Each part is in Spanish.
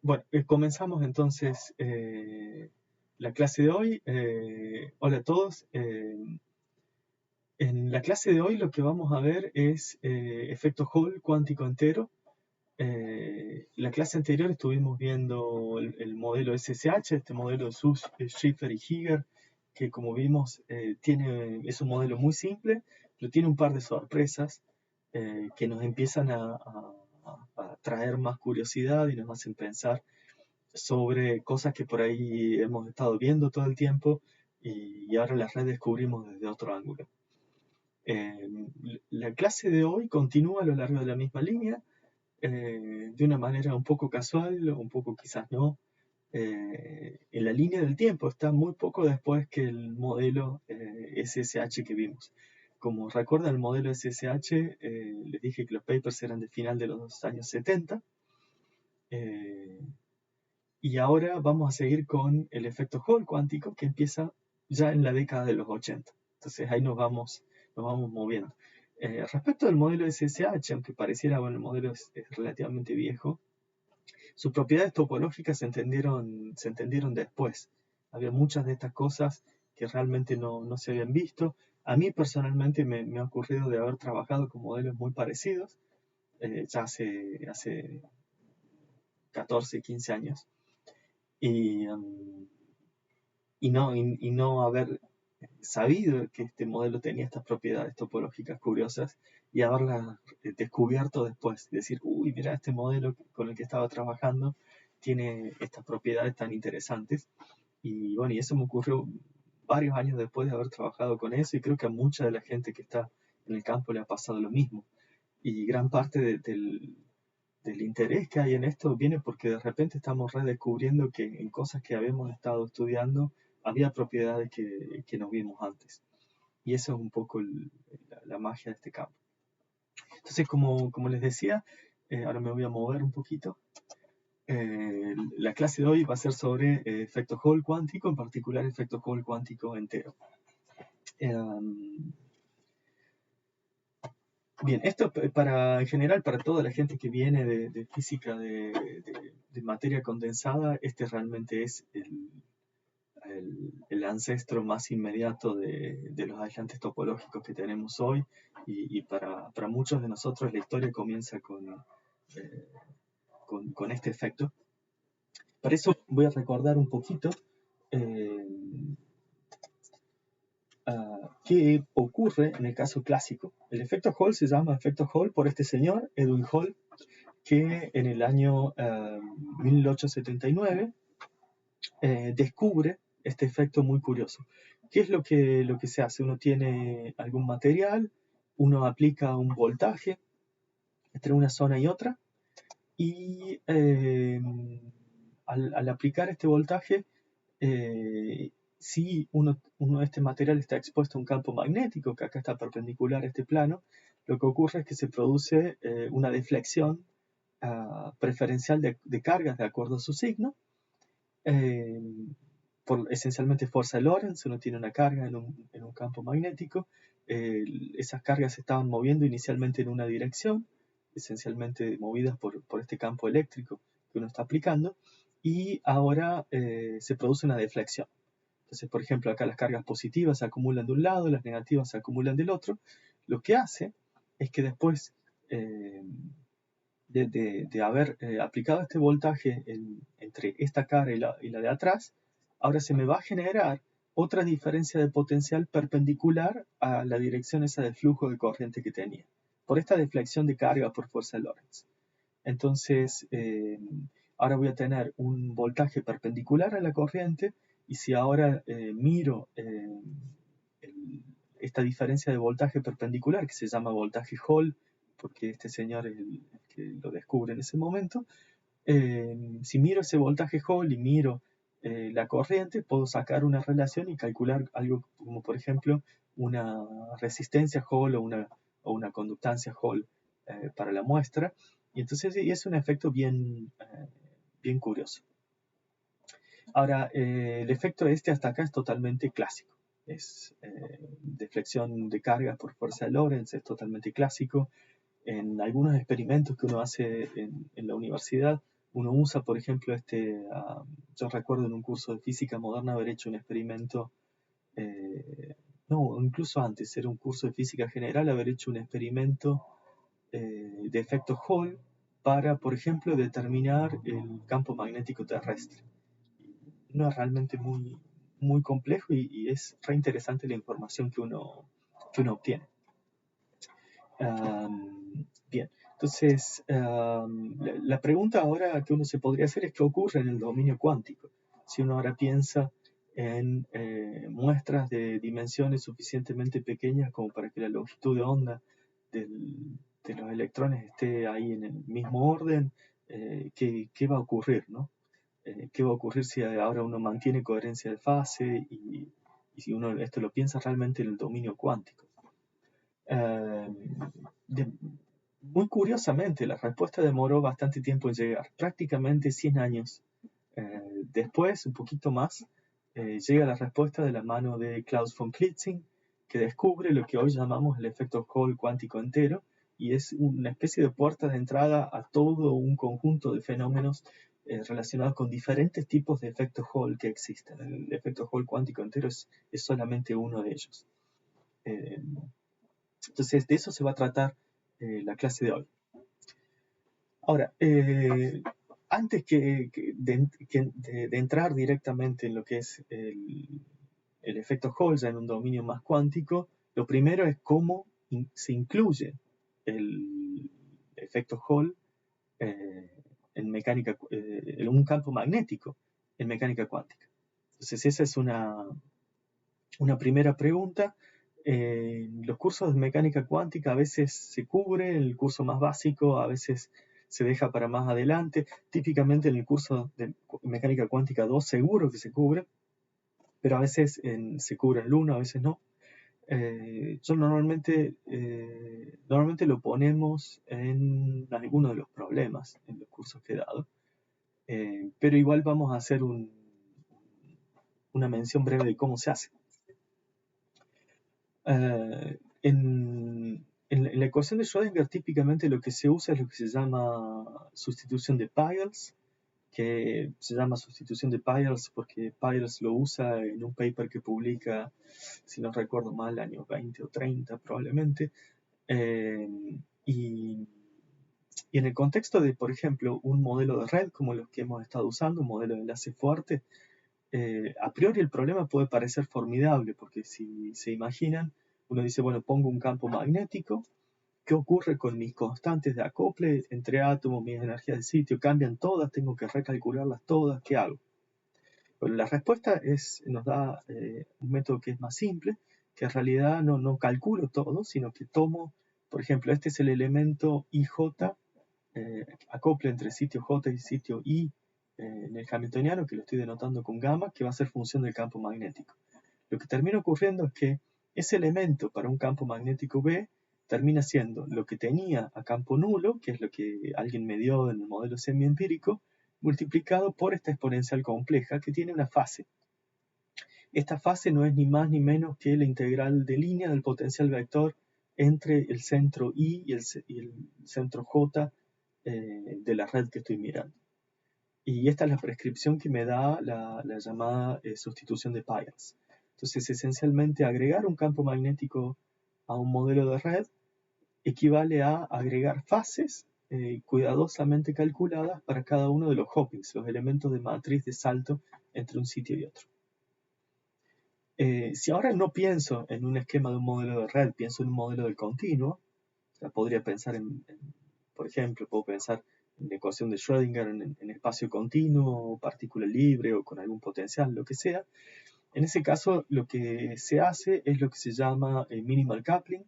Bueno, comenzamos entonces la clase de hoy. Hola a todos. En la clase de hoy lo que vamos a ver es efecto Hall cuántico entero. La clase anterior estuvimos viendo el modelo SSH, este modelo de Suss, Schiffer y Heeger, que como vimos es un modelo muy simple, pero tiene un par de sorpresas que nos empiezan a traer más curiosidad y nos hacen pensar sobre cosas que por ahí hemos estado viendo todo el tiempo y ahora las redescubrimos desde otro ángulo. Eh, la clase de hoy continúa a lo largo de la misma línea, de una manera un poco casual, un poco quizás no. En la línea del tiempo está muy poco después que el modelo SSH que vimos. Como recuerdan, el modelo SSH, les dije que los papers eran de final de los años 70. Y ahora vamos a seguir con el efecto Hall cuántico que empieza ya en la década de los 80. Entonces ahí nos vamos moviendo. Respecto del modelo SSH, aunque pareciera, bueno, el modelo es relativamente viejo, sus propiedades topológicas se entendieron después. Había muchas de estas cosas que realmente no se habían visto. A mí personalmente me ha ocurrido de haber trabajado con modelos muy parecidos, ya hace 14, 15 años. Y, y no haber sabido que este modelo tenía estas propiedades topológicas curiosas y haberlas descubierto después. Decir, uy, mira, este modelo con el que estaba trabajando tiene estas propiedades tan interesantes. Y bueno, y eso me ocurrió varios años después de haber trabajado con eso y creo que a mucha de la gente que está en el campo le ha pasado lo mismo. Y gran parte del interés que hay en esto viene porque de repente estamos redescubriendo que en cosas que habíamos estado estudiando había propiedades que no vimos antes. Y eso es un poco la magia de este campo. Entonces, como les decía, ahora me voy a mover un poquito. La clase de hoy va a ser sobre efecto Hall cuántico, en particular efecto Hall cuántico entero. Bien, esto en general para toda la gente que viene de física de materia condensada, este realmente es el ancestro más inmediato de los aislantes topológicos que tenemos hoy y para muchos de nosotros la historia comienza con este efecto. Para eso voy a recordar un poquito qué ocurre en el caso clásico. El efecto Hall se llama efecto Hall por este señor, Edwin Hall, que en el año 1879 descubre este efecto muy curioso. ¿Qué es lo que se hace? Uno tiene algún material, uno aplica un voltaje entre una zona y otra, y al aplicar este voltaje, si este material está expuesto a un campo magnético, que acá está perpendicular a este plano, lo que ocurre es que se produce una deflexión preferencial de cargas de acuerdo a su signo, por esencialmente fuerza de Lorentz. Uno tiene una carga en un campo magnético, esas cargas se estaban moviendo inicialmente en una dirección, esencialmente movidas por este campo eléctrico que uno está aplicando, y ahora se produce una deflexión. Entonces, por ejemplo, acá las cargas positivas se acumulan de un lado, las negativas se acumulan del otro. Lo que hace es que después de haber aplicado este voltaje entre esta cara y la de atrás, ahora se me va a generar otra diferencia de potencial perpendicular a la dirección esa del flujo de corriente que tenía, por esta deflexión de carga por fuerza de Lorentz. Entonces, ahora voy a tener un voltaje perpendicular a la corriente, y si ahora miro esta diferencia de voltaje perpendicular, que se llama voltaje Hall, porque este señor es el que lo descubre en ese momento, si miro ese voltaje Hall y miro la corriente, puedo sacar una relación y calcular algo como, por ejemplo, una resistencia Hall o una conductancia Hall para la muestra. Y entonces es un efecto bien curioso. Ahora, el efecto hasta acá es totalmente clásico. Es deflexión de cargas por fuerza de Lorentz, es totalmente clásico. En algunos experimentos que uno hace en la universidad, uno usa, por ejemplo, yo recuerdo en un curso de física moderna haber hecho un experimento, no, incluso antes, era un curso de física general, haber hecho un experimento de efecto Hall para, por ejemplo, determinar el campo magnético terrestre. No es realmente muy complejo y es re interesante la información que uno obtiene. Bien, entonces la pregunta ahora que uno se podría hacer es qué ocurre en el dominio cuántico. Si uno ahora piensa en muestras de dimensiones suficientemente pequeñas como para que la longitud de onda de los electrones esté ahí en el mismo orden, ¿qué va a ocurrir, ¿no? ¿Qué va a ocurrir si ahora uno mantiene coherencia de fase y si uno esto lo piensa realmente en el dominio cuántico? Eh, de- Muy curiosamente, la respuesta demoró bastante tiempo en llegar, prácticamente 100 años. Después, un poquito más, llega la respuesta de la mano de Klaus von Klitzing, que descubre lo que hoy llamamos el efecto Hall cuántico entero, y es una especie de puerta de entrada a todo un conjunto de fenómenos relacionados con diferentes tipos de efectos Hall que existen. El efecto Hall cuántico entero es solamente uno de ellos. Eh, entonces, de eso se va a tratar la clase de hoy. Ahora, antes de entrar directamente en lo que es el efecto Hall ya en un dominio más cuántico, lo primero es cómo se incluye el efecto Hall en un campo magnético en mecánica cuántica. Entonces, esa es una primera pregunta. En los cursos de mecánica cuántica a veces se cubre, el curso más básico a veces se deja para más adelante. Típicamente en el curso de mecánica cuántica 2 seguro que se cubre, pero a veces se cubre el 1, a veces no. Yo normalmente lo ponemos en alguno de los problemas en los cursos que he dado, pero igual vamos a hacer una mención breve de cómo se hace. En la ecuación de Schrödinger típicamente lo que se usa es lo que se llama sustitución de Peierls, que se llama sustitución de Peierls porque Peierls lo usa en un paper que publica, si no recuerdo mal, año 20 o 30 probablemente. Y en el contexto de, por ejemplo, un modelo de red como los que hemos estado usando, un modelo de enlace fuerte, a priori el problema puede parecer formidable, porque si se imaginan, uno dice, bueno, pongo un campo magnético, ¿qué ocurre con mis constantes de acople entre átomos, mis energías de sitio? ¿Cambian todas? ¿Tengo que recalcularlas todas? ¿Qué hago? Bueno, la respuesta nos da un método que es más simple, que en realidad no calculo todo, sino que tomo, por ejemplo, este es el elemento IJ, acople entre sitio J y sitio I en el hamiltoniano, que lo estoy denotando con gamma, que va a ser función del campo magnético. Lo que termina ocurriendo es que ese elemento para un campo magnético B termina siendo lo que tenía a campo nulo, que es lo que alguien me dio en el modelo semiempírico, multiplicado por esta exponencial compleja que tiene una fase. Esta fase no es ni más ni menos que la integral de línea del potencial vector entre el centro I y el centro J de la red que estoy mirando. Y esta es la prescripción que me da la llamada sustitución de Peierls. Entonces, esencialmente, agregar un campo magnético a un modelo de red equivale a agregar fases cuidadosamente calculadas para cada uno de los hoppings, los elementos de matriz de salto entre un sitio y otro. Si ahora no pienso en un esquema de un modelo de red, pienso en un modelo del continuo, o sea, podría pensar por ejemplo, puedo pensar en la ecuación de Schrödinger en espacio continuo, partícula libre o con algún potencial, lo que sea. En ese caso, lo que se hace es lo que se llama minimal coupling,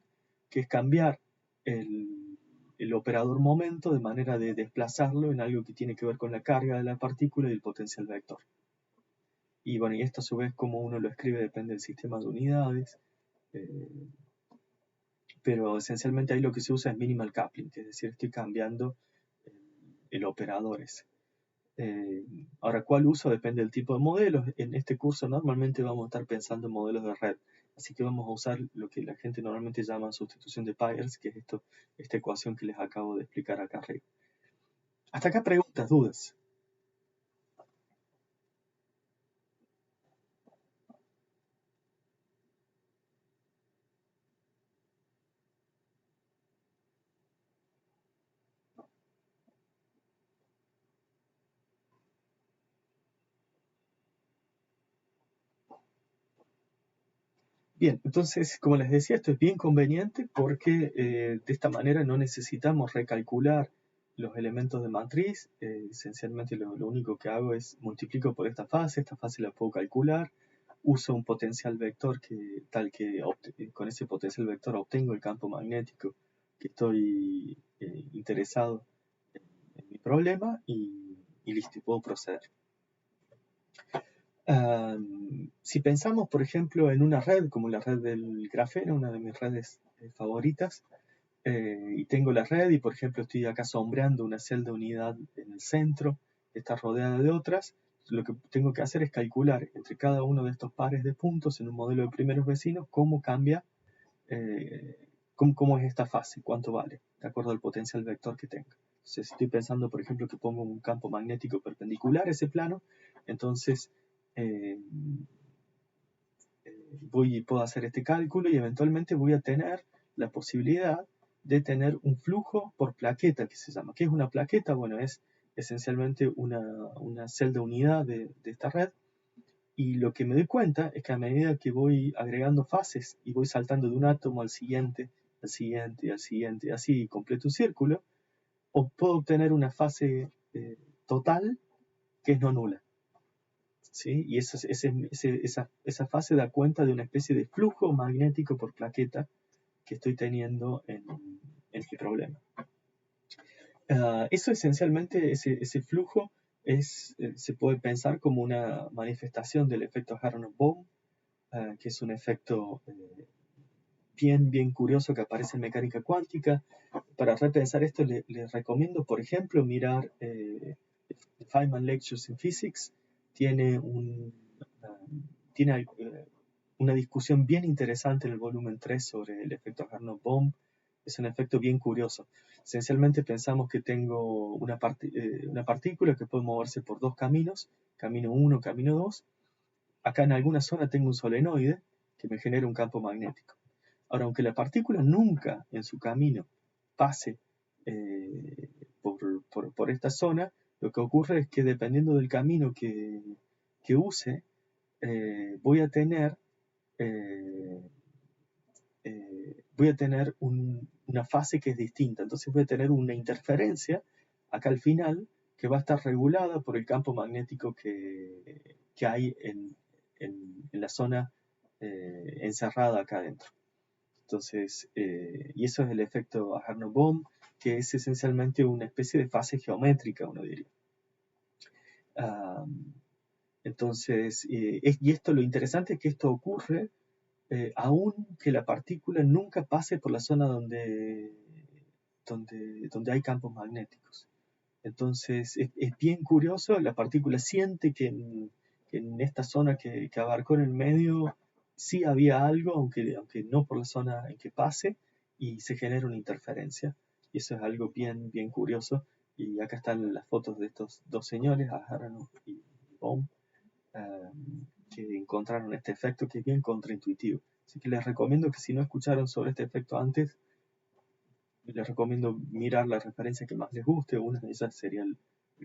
que es cambiar el operador momento de manera de desplazarlo en algo que tiene que ver con la carga de la partícula y el potencial vector. Y bueno, y esto a su vez como uno lo escribe depende del sistema de unidades, pero esencialmente ahí lo que se usa es minimal coupling, que es decir, estoy cambiando el operador ese. Ahora, ¿cuál uso? Depende del tipo de modelos. En este curso normalmente vamos a estar pensando en modelos de red, así que vamos a usar lo que la gente normalmente llama sustitución de Peierls, que es esta ecuación que les acabo de explicar acá arriba. Hasta acá preguntas, dudas. Bien, entonces, como les decía, esto es bien conveniente porque de esta manera no necesitamos recalcular los elementos de matriz. Esencialmente lo único que hago es multiplico por esta fase la puedo calcular, uso un potencial vector con ese potencial vector obtengo el campo magnético que estoy interesado en mi problema y listo, puedo proceder. Si pensamos, por ejemplo, en una red como la red del grafeno, una de mis redes favoritas, y tengo la red y, por ejemplo, estoy acá sombreando una celda unidad en el centro, está rodeada de otras, lo que tengo que hacer es calcular entre cada uno de estos pares de puntos en un modelo de primeros vecinos cómo cambia, cómo es esta fase, cuánto vale, de acuerdo al potencial vector que tenga. Entonces, si estoy pensando, por ejemplo, que pongo un campo magnético perpendicular a ese plano, entonces eh, puedo hacer este cálculo y eventualmente voy a tener la posibilidad de tener un flujo por plaqueta, que se llama. ¿Qué es una plaqueta? Bueno, es esencialmente una celda unidad de esta red. Y lo que me doy cuenta es que a medida que voy agregando fases y voy saltando de un átomo al siguiente, al siguiente, al siguiente, así completo un círculo, puedo obtener una fase total que es no nula. ¿Sí? Y esa fase da cuenta de una especie de flujo magnético por plaqueta que estoy teniendo en mi problema. Eso esencialmente, ese flujo se puede pensar como una manifestación del efecto Aharonov-Bohm, que es un efecto bien curioso que aparece en mecánica cuántica. Para repensar esto, les recomiendo, por ejemplo, mirar Feynman Lectures in Physics. Tiene una discusión bien interesante en el volumen 3 sobre el efecto Aharonov-Bohm. Es un efecto bien curioso. Esencialmente pensamos que tengo una partícula que puede moverse por dos caminos, camino 1, camino 2. Acá en alguna zona tengo un solenoide que me genera un campo magnético. Ahora, aunque la partícula nunca en su camino pase por esta zona, lo que ocurre es que dependiendo del camino que use, voy a tener una fase que es distinta. Entonces voy a tener una interferencia acá al final que va a estar regulada por el campo magnético que hay en la zona encerrada acá adentro. Entonces, y eso es el efecto Aharonov-Bohm, que es esencialmente una especie de fase geométrica, uno diría. Entonces, y esto, lo interesante es que esto ocurre aun que la partícula nunca pase por la zona donde hay campos magnéticos. Entonces, es bien curioso, la partícula siente que en esta zona que abarcó en el medio sí había algo, aunque no por la zona en que pase, y se genera una interferencia. Y eso es algo bien curioso. Y acá están las fotos de estos dos señores, Aharonov y Bohm, que encontraron este efecto que es bien contraintuitivo. Así que les recomiendo que si no escucharon sobre este efecto antes, les recomiendo mirar la referencia que más les guste. Una de ellas sería el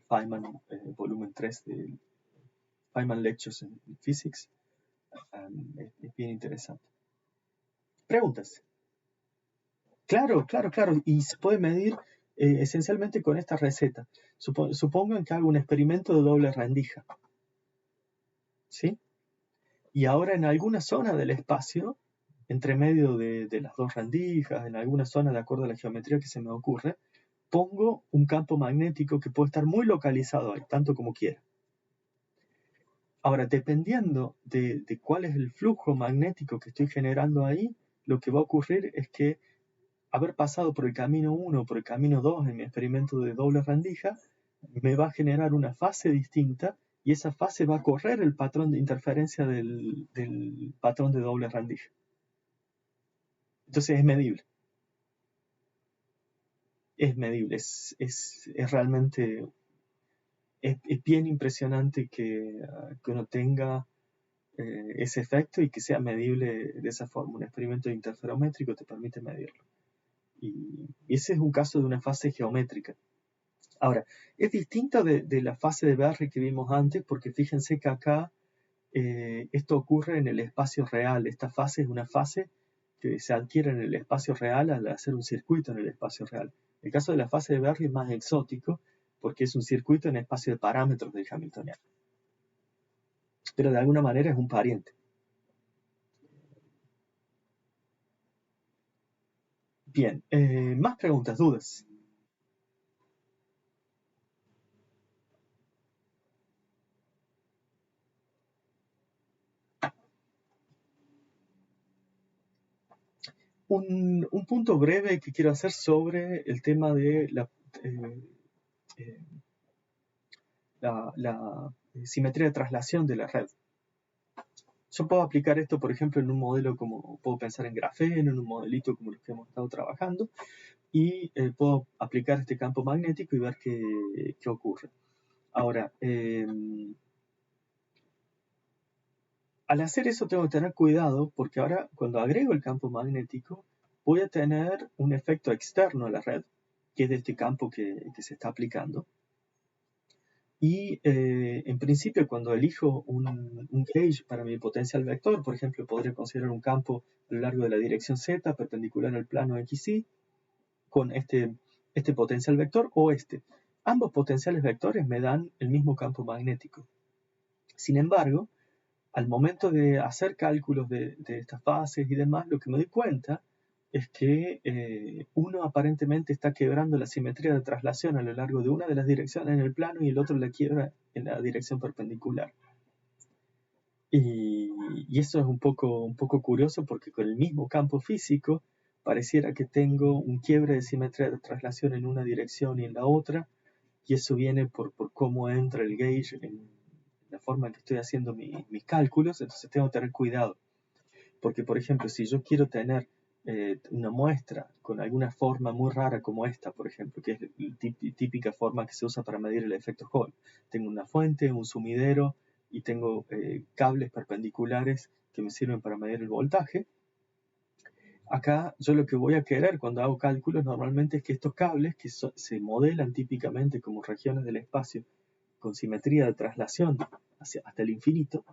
Feynman volumen 3 de Feynman Lectures in Physics. Es bien interesante. Preguntas. Claro. Y se puede medir esencialmente con esta receta. Supongan que hago un experimento de doble rendija. ¿Sí? Y ahora en alguna zona del espacio, entre medio de las dos rendijas, en alguna zona de acuerdo a la geometría que se me ocurre, pongo un campo magnético que puede estar muy localizado ahí, tanto como quiera. Ahora, dependiendo de cuál es el flujo magnético que estoy generando ahí, lo que va a ocurrir es que haber pasado por el camino 1 o por el camino 2 en mi experimento de doble rendija me va a generar una fase distinta y esa fase va a correr el patrón de interferencia del patrón de doble rendija. Entonces es medible. es medible, es realmente, es bien impresionante que uno tenga ese efecto y que sea medible de esa forma. Un experimento interferométrico te permite medirlo. Y ese es un caso de una fase geométrica. Ahora, es distinto de la fase de Berry que vimos antes, porque fíjense que acá esto ocurre en el espacio real. Esta fase es una fase que se adquiere en el espacio real al hacer un circuito en el espacio real. El caso de la fase de Berry es más exótico, porque es un circuito en espacio de parámetros del Hamiltoniano. Pero de alguna manera es un pariente. Bien, más preguntas, dudas. Un punto breve que quiero hacer sobre el tema de eh, eh, la simetría de traslación de la red. Yo puedo aplicar esto, por ejemplo, en un modelo como puedo pensar en grafeno, en un modelito como los que hemos estado trabajando, y puedo aplicar este campo magnético y ver qué ocurre. Ahora, al hacer eso tengo que tener cuidado porque ahora cuando agrego el campo magnético voy a tener un efecto externo a la red, que es de este campo que se está aplicando. Y en principio cuando elijo un gauge para mi potencial vector, por ejemplo, podría considerar un campo a lo largo de la dirección z perpendicular al plano xy con este potencial vector o este. Ambos potenciales vectores me dan el mismo campo magnético. Sin embargo, al momento de hacer cálculos de estas fases y demás, lo que me doy cuenta es que uno aparentemente está quebrando la simetría de traslación a lo largo de una de las direcciones en el plano y el otro la quiebra en la dirección perpendicular. Y eso es un poco curioso porque con el mismo campo físico pareciera que tengo un quiebre de simetría de traslación en una dirección y en la otra, y eso viene por cómo entra el gauge en la forma en que estoy haciendo mis cálculos. Entonces tengo que tener cuidado, porque por ejemplo, si yo quiero tener una muestra con alguna forma muy rara como esta, por ejemplo, que es la típica forma que se usa para medir el efecto Hall. Tengo una fuente, un sumidero y tengo cables perpendiculares que me sirven para medir el voltaje. Acá yo lo que voy a querer cuando hago cálculos normalmente es que estos cables que se modelan típicamente como regiones del espacio con simetría de traslación hasta el infinito,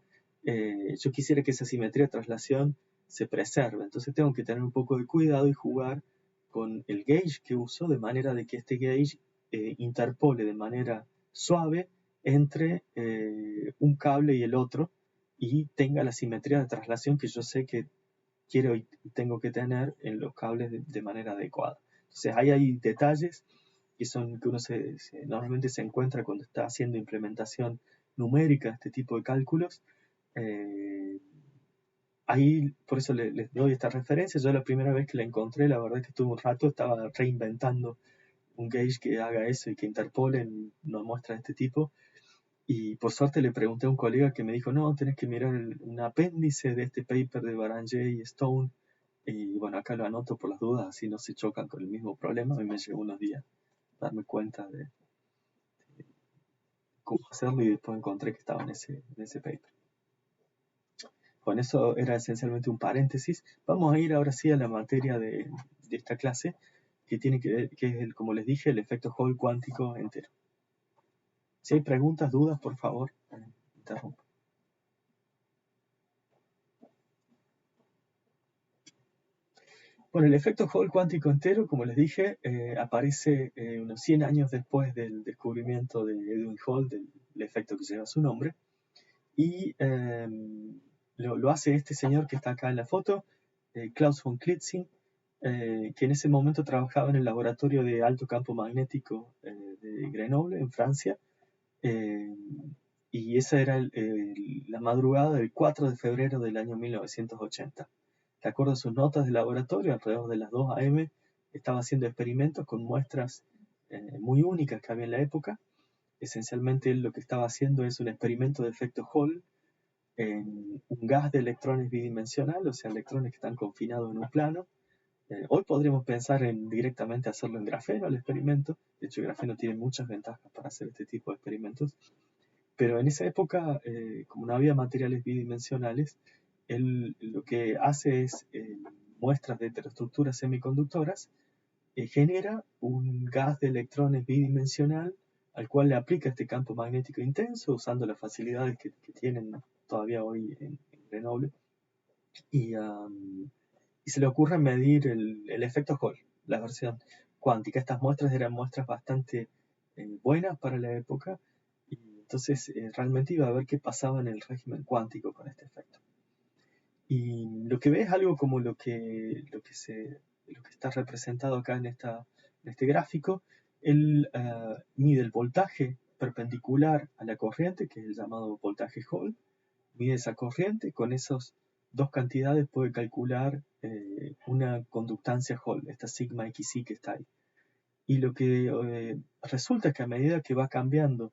yo quisiera que esa simetría de traslación se preserve. Entonces tengo que tener un poco de cuidado y jugar con el gauge que uso de manera de que este gauge interpole de manera suave entre un cable y el otro y tenga la simetría de traslación que yo sé que quiero y tengo que tener en los cables de manera adecuada. Entonces ahí hay detalles que uno normalmente se encuentra cuando está haciendo implementación numérica de este tipo de cálculos. Ahí, por eso les doy esta referencia. Yo la primera vez que la encontré, la verdad es que estuve un rato, estaba reinventando un gauge que haga eso y que interpole en una muestra de este tipo. Y por suerte le pregunté a un colega que me dijo, no, tenés que mirar un apéndice de este paper de Barangay y Stone. Y bueno, acá lo anoto por las dudas, así no se chocan con el mismo problema. A mí me llevó unos días darme cuenta de cómo hacerlo y después encontré que estaba en ese paper. Bueno, eso era esencialmente un paréntesis. Vamos a ir ahora sí a la materia de esta clase, que tiene que es, como les dije, el efecto Hall cuántico entero. Si hay preguntas, dudas, por favor, interrumpa. Bueno, el efecto Hall cuántico entero, como les dije, aparece unos 100 años después del descubrimiento de Edwin Hall, del efecto que lleva su nombre, y lo hace este señor que está acá en la foto, Klaus von Klitzing, que en ese momento trabajaba en el laboratorio de alto campo magnético de Grenoble, en Francia, y esa era la madrugada del 4 de febrero del año 1980. De acuerdo a sus notas de laboratorio, alrededor de las 2 a.m., estaba haciendo experimentos con muestras muy únicas que había en la época. Esencialmente él lo que estaba haciendo es un experimento de efecto Hall en un gas de electrones bidimensional, o sea, electrones que están confinados en un plano, Hoy podríamos pensar en directamente hacerlo en grafeno, el experimento. De hecho, el grafeno tiene muchas ventajas para hacer este tipo de experimentos. Pero en esa época, como no había materiales bidimensionales, él lo que hace es muestras de heteroestructuras semiconductoras, genera un gas de electrones bidimensional al cual le aplica este campo magnético intenso usando las facilidades que tienen todavía hoy en Grenoble. Y se le ocurre medir el efecto Hall, la versión cuántica. Estas muestras eran muestras bastante buenas para la época, y entonces realmente iba a ver qué pasaba en el régimen cuántico con este efecto. Y lo que ve es algo como lo que está representado acá en este gráfico. Él mide el voltaje perpendicular a la corriente, que es el llamado voltaje Hall, mide esa corriente, con esas dos cantidades puede calcular una conductancia Hall, esta sigma xi que está ahí. Y lo que resulta es que a medida que va cambiando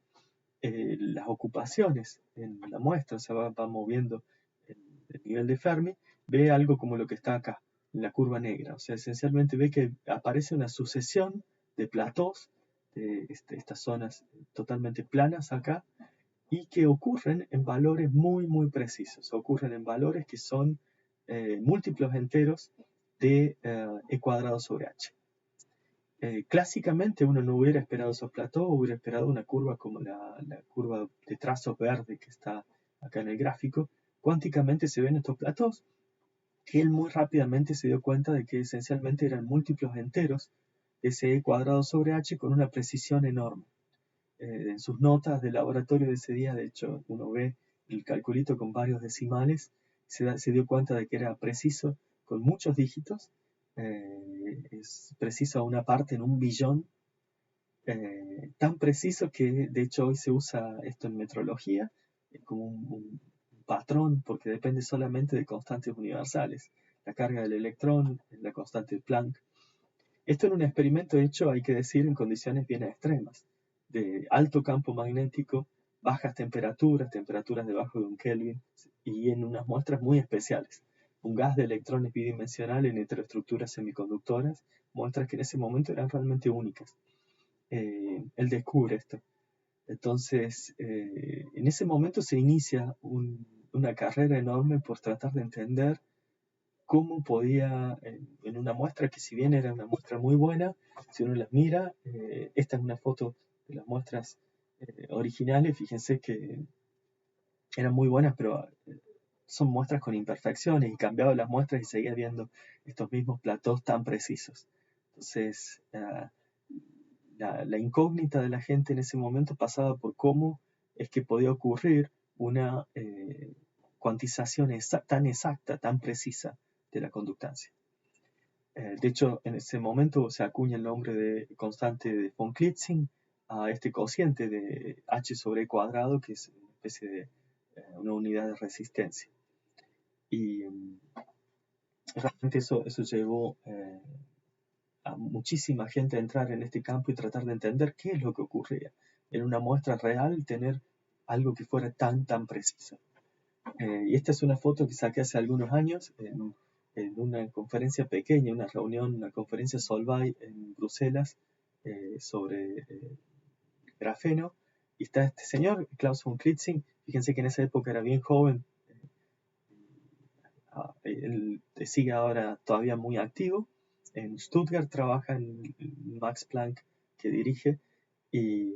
las ocupaciones en la muestra, se va moviendo el nivel de Fermi, ve algo como lo que está acá, en la curva negra. O sea, esencialmente ve que aparece una sucesión de platós, de estas zonas totalmente planas acá, y que ocurren en valores muy, muy precisos. Ocurren en valores que son múltiplos enteros de e cuadrado sobre h. Clásicamente uno no hubiera esperado esos platós, hubiera esperado una curva como la curva de trazo verde que está acá en el gráfico. Cuánticamente se ven estos platós, que él muy rápidamente se dio cuenta de que esencialmente eran múltiplos enteros de ese e cuadrado sobre h con una precisión enorme. En sus notas de laboratorio de ese día, de hecho, uno ve el calculito con varios decimales, se dio cuenta de que era preciso con muchos dígitos, es preciso a una parte en un billón, tan preciso que de hecho hoy se usa esto en metrología como un patrón, porque depende solamente de constantes universales, la carga del electrón, la constante de Planck. Esto en un experimento hecho, hay que decir, en condiciones bien extremas, de alto campo magnético, bajas temperaturas, temperaturas debajo de 1 Kelvin, y en unas muestras muy especiales. Un gas de electrones bidimensional en heteroestructuras semiconductoras, muestras que en ese momento eran realmente únicas. Él descubre esto. Entonces, en ese momento se inicia una carrera enorme por tratar de entender cómo podía, en una muestra que si bien era una muestra muy buena, si uno las mira, esta es una foto de las muestras originales, fíjense que eran muy buenas, pero son muestras con imperfecciones, y cambiaba las muestras y seguía viendo estos mismos platós tan precisos. Entonces, la incógnita de la gente en ese momento pasaba por cómo es que podía ocurrir una cuantización tan exacta, tan precisa de la conductancia. De hecho, en ese momento se acuña el nombre de constante de von Klitzing a este cociente de h sobre e cuadrado, que es una especie de una unidad de resistencia. Y realmente eso llevó a muchísima gente a entrar en este campo y tratar de entender qué es lo que ocurría en una muestra real, tener algo que fuera tan preciso. Y esta es una foto que saqué hace algunos años en una conferencia pequeña, una reunión, una conferencia Solvay en Bruselas sobre grafeno. Y está este señor, Klaus von Klitzing. Fíjense que en esa época era bien joven. Él sigue ahora todavía muy activo. En Stuttgart trabaja en Max Planck, que dirige. Y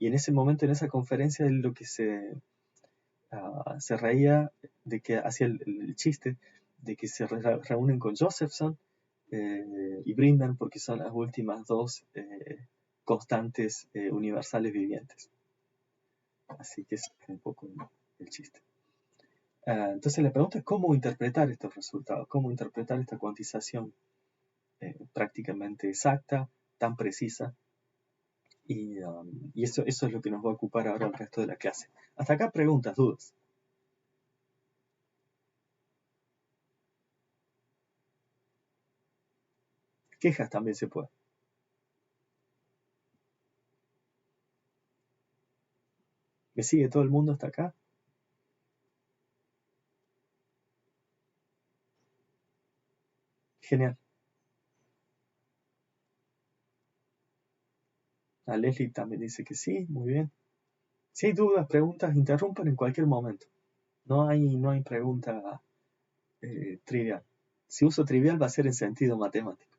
en ese momento, en esa conferencia, él lo que se reía de que hacía el chiste de que se reúnen con Josephson y brindan porque son las últimas dos constantes universales vivientes. Así que es un poco el chiste. Entonces la pregunta es cómo interpretar estos resultados, cómo interpretar esta cuantización prácticamente exacta, tan precisa. Y eso es lo que nos va a ocupar ahora el resto de la clase. Hasta acá, preguntas, dudas. Quejas también se puede. ¿Me sigue todo el mundo hasta acá? Genial. A Leslie también dice que sí, muy bien. Si hay dudas, preguntas, interrumpan en cualquier momento. No hay pregunta trivial. Si uso trivial va a ser en sentido matemático.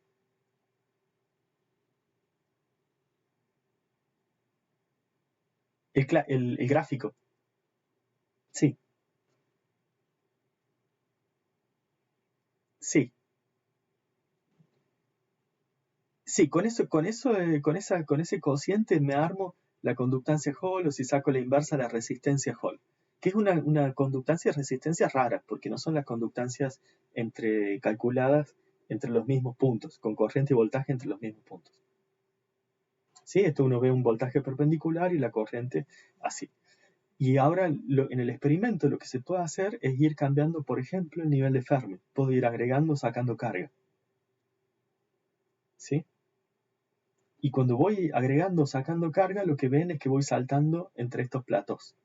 El gráfico. Sí, sí. Sí, con ese cociente me armo la conductancia Hall o si saco la inversa la resistencia Hall, que es una conductancia y resistencia rara, porque no son las conductancias calculadas entre los mismos puntos, con corriente y voltaje entre los mismos puntos. ¿Sí? Esto uno ve un voltaje perpendicular y la corriente así. Y ahora en el experimento lo que se puede hacer es ir cambiando, por ejemplo, el nivel de Fermi. Puedo ir agregando o sacando carga. ¿Sí? Y cuando voy agregando o sacando carga, lo que ven es que voy saltando entre estos platos.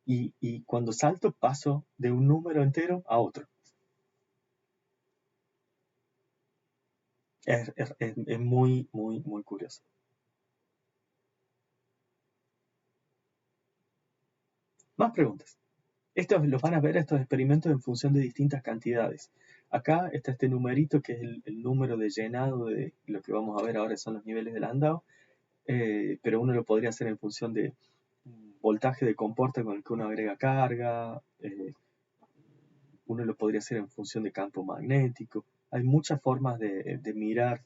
Y cuando salto paso de un número entero a otro. Es muy, muy, muy curioso. Más preguntas. Estos los van a ver estos experimentos en función de distintas cantidades. Acá está este numerito que es el número de llenado de lo que vamos a ver ahora son los niveles de Landau, pero uno lo podría hacer en función de voltaje de comporta con el que uno agrega carga, uno lo podría hacer en función de campo magnético. Hay muchas formas de mirar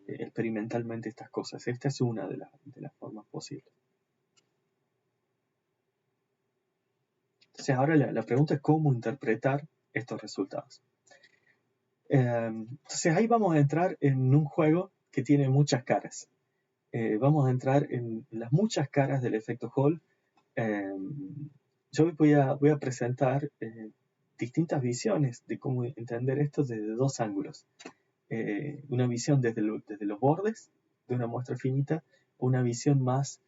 experimentalmente estas cosas. Esta es una de las formas posibles. Entonces ahora la pregunta es cómo interpretar estos resultados. Entonces ahí vamos a entrar en un juego que tiene muchas caras. Vamos a entrar en las muchas caras del efecto Hall. Yo voy a presentar distintas visiones de cómo entender esto desde dos ángulos. Una visión desde los bordes de una muestra finita, una visión más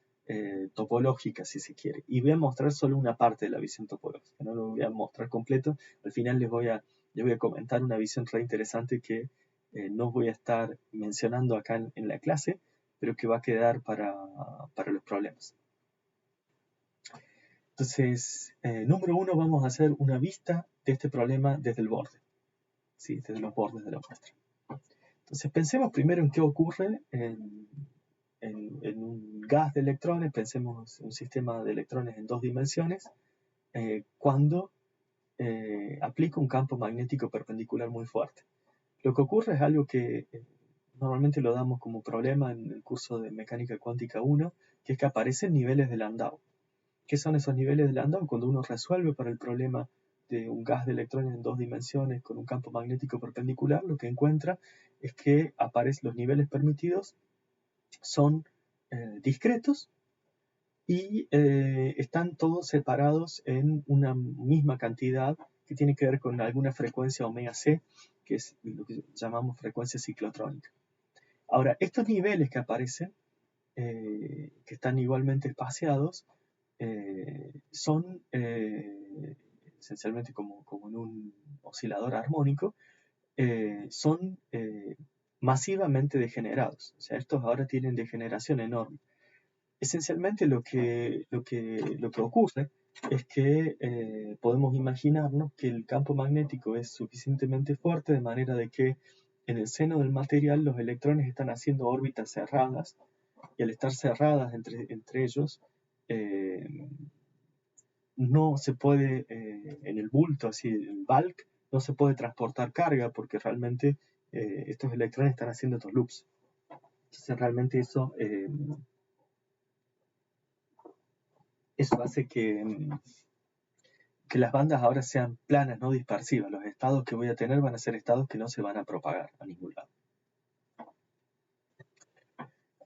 topológica, si se quiere. Y voy a mostrar solo una parte de la visión topológica, no lo voy a mostrar completo. Al final les voy a comentar una visión re interesante que no voy a estar mencionando acá en la clase, pero que va a quedar para los problemas. Entonces, número uno, vamos a hacer una vista de este problema desde el borde, ¿sí? Desde los bordes de la muestra. Entonces, pensemos primero en qué ocurre en un gas de electrones, pensemos en un sistema de electrones en dos dimensiones, cuando aplica un campo magnético perpendicular muy fuerte. Lo que ocurre es algo que normalmente lo damos como problema en el curso de Mecánica Cuántica 1, que es que aparecen niveles de Landau. ¿Qué son esos niveles de Landau? Cuando uno resuelve para el problema de un gas de electrones en dos dimensiones con un campo magnético perpendicular, lo que encuentra es que los niveles permitidos son discretos y están todos separados en una misma cantidad que tiene que ver con alguna frecuencia omega c, que es lo que llamamos frecuencia ciclotrónica. Ahora, estos niveles que aparecen, que están igualmente espaciados, son esencialmente como en un oscilador armónico, son masivamente degenerados. O sea, estos ahora tienen degeneración enorme. Esencialmente lo que ocurre es que podemos imaginarnos que el campo magnético es suficientemente fuerte de manera de que en el seno del material los electrones están haciendo órbitas cerradas y al estar cerradas entre ellos no se puede, en el bulto, así, el bulk, no se puede transportar carga porque realmente estos electrones están haciendo estos loops. Entonces realmente eso hace que las bandas ahora sean planas, no dispersivas. Los estados que voy a tener van a ser estados que no se van a propagar a ningún lado.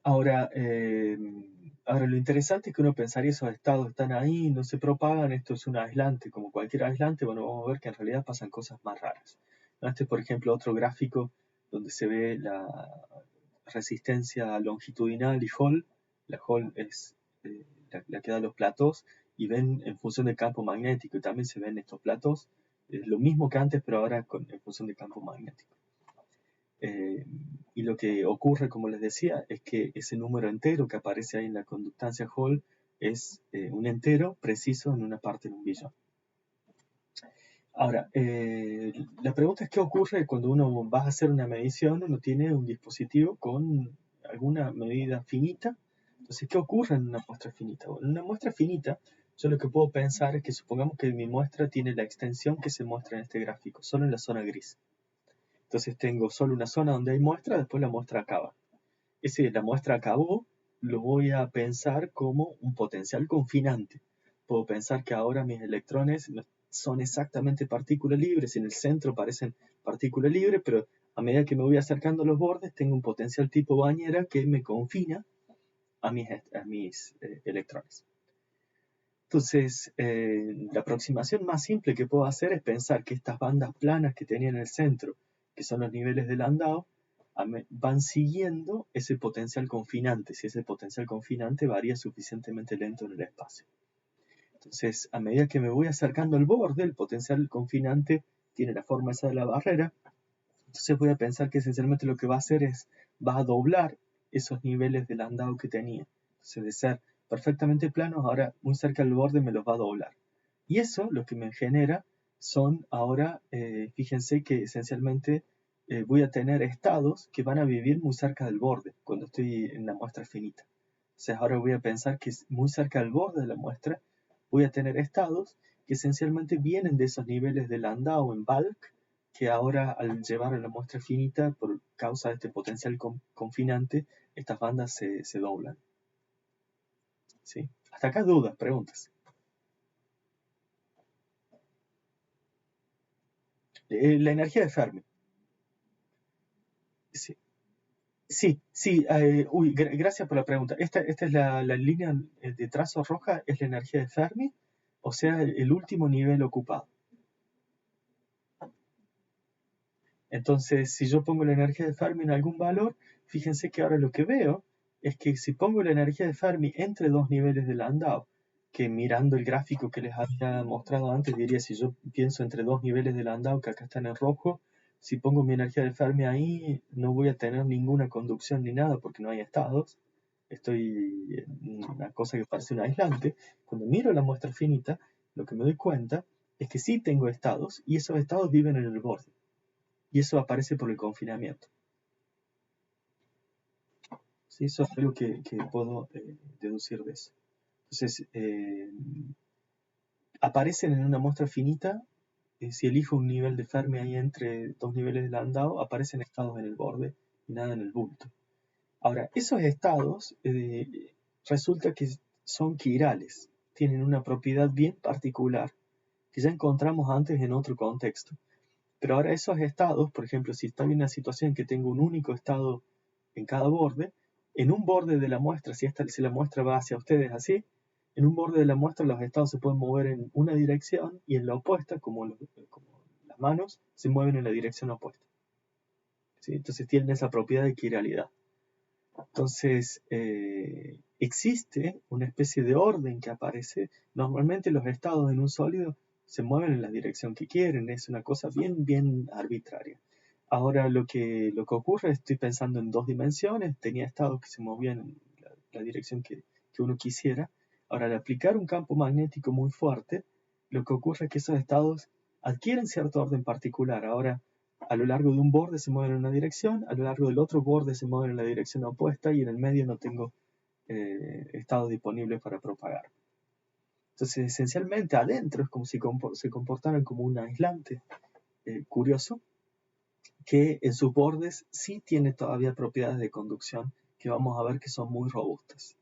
Ahora, lo interesante es que uno pensaría esos estados están ahí, no se propagan, esto es un aislante, como cualquier aislante. Bueno, vamos a ver que en realidad pasan cosas más raras. Este es, por ejemplo, otro gráfico donde se ve la resistencia longitudinal y Hall. La Hall es la que da los platos, y ven en función del campo magnético, y también se ven estos platos, lo mismo que antes, pero ahora en función del campo magnético. Y lo que ocurre, como les decía, es que ese número entero que aparece ahí en la conductancia Hall es un entero preciso en una parte de un billón. Ahora, la pregunta es qué ocurre cuando uno va a hacer una medición, uno tiene un dispositivo con alguna medida finita. Entonces, ¿qué ocurre en una muestra finita? Bueno, en una muestra finita, yo lo que puedo pensar es que supongamos que mi muestra tiene la extensión que se muestra en este gráfico, solo en la zona gris. Entonces tengo solo una zona donde hay muestra, después la muestra acaba. La muestra acabó, lo voy a pensar como un potencial confinante. Puedo pensar que ahora mis electrones no son exactamente partículas libres, en el centro parecen partículas libres, pero a medida que me voy acercando a los bordes, tengo un potencial tipo bañera que me confina a mis electrones. Entonces, la aproximación más simple que puedo hacer es pensar que estas bandas planas que tenía en el centro, que son los niveles de Landau, van siguiendo ese potencial confinante, si ese potencial confinante varía suficientemente lento en el espacio. Entonces, a medida que me voy acercando al borde, el potencial confinante tiene la forma esa de la barrera, entonces voy a pensar que esencialmente lo que va a hacer es, va a doblar esos niveles de Landau que tenía. Entonces, de ser perfectamente planos, ahora muy cerca del borde me los va a doblar. Y eso lo que me genera son ahora, fíjense que esencialmente voy a tener estados que van a vivir muy cerca del borde cuando estoy en la muestra finita. Entonces ahora voy a pensar que muy cerca del borde de la muestra voy a tener estados que esencialmente vienen de esos niveles de Landau en bulk, que ahora al llevar a la muestra finita, por causa de este potencial confinante, estas bandas se doblan. ¿Sí? Hasta acá dudas, preguntas. La energía de Fermi. Sí, sí. Gracias por la pregunta. Esta es la línea de trazo roja, es la energía de Fermi, o sea, el último nivel ocupado. Entonces, si yo pongo la energía de Fermi en algún valor, fíjense que ahora lo que veo es que si pongo la energía de Fermi entre dos niveles de Landau, que mirando el gráfico que les había mostrado antes, diría si yo pienso entre dos niveles de Landau, que acá están en rojo, si pongo mi energía de Fermi ahí, no voy a tener ninguna conducción ni nada porque no hay estados. Estoy en una cosa que parece un aislante. Cuando miro la muestra finita, lo que me doy cuenta es que sí tengo estados y esos estados viven en el borde. Y eso aparece por el confinamiento. ¿Sí? Eso es algo que puedo deducir de eso. Entonces, aparecen en una muestra finita, si elijo un nivel de Fermi ahí entre dos niveles de Landau, aparecen estados en el borde y nada en el bulto. Ahora, esos estados resulta que son quirales, tienen una propiedad bien particular que ya encontramos antes en otro contexto. Pero ahora esos estados, por ejemplo, si estoy en una situación en que tengo un único estado en cada borde, en un borde de la muestra, si la muestra va hacia ustedes así, en un borde de la muestra los estados se pueden mover en una dirección y en la opuesta, como las manos, se mueven en la dirección opuesta. ¿Sí? Entonces tienen esa propiedad de quiralidad. Entonces, existe una especie de orden que aparece. Normalmente los estados en un sólido se mueven en la dirección que quieren, es una cosa bien arbitraria. Ahora lo que ocurre, estoy pensando en dos dimensiones, tenía estados que se movían en la dirección que uno quisiera. Ahora, al aplicar un campo magnético muy fuerte, lo que ocurre es que esos estados adquieren cierto orden particular. Ahora, a lo largo de un borde se mueven en una dirección, a lo largo del otro borde se mueven en la dirección opuesta y en el medio no tengo estados disponibles para propagar. Entonces, esencialmente adentro es como si se comportaran como un aislante curioso que en sus bordes sí tiene todavía propiedades de conducción que vamos a ver que son muy robustas.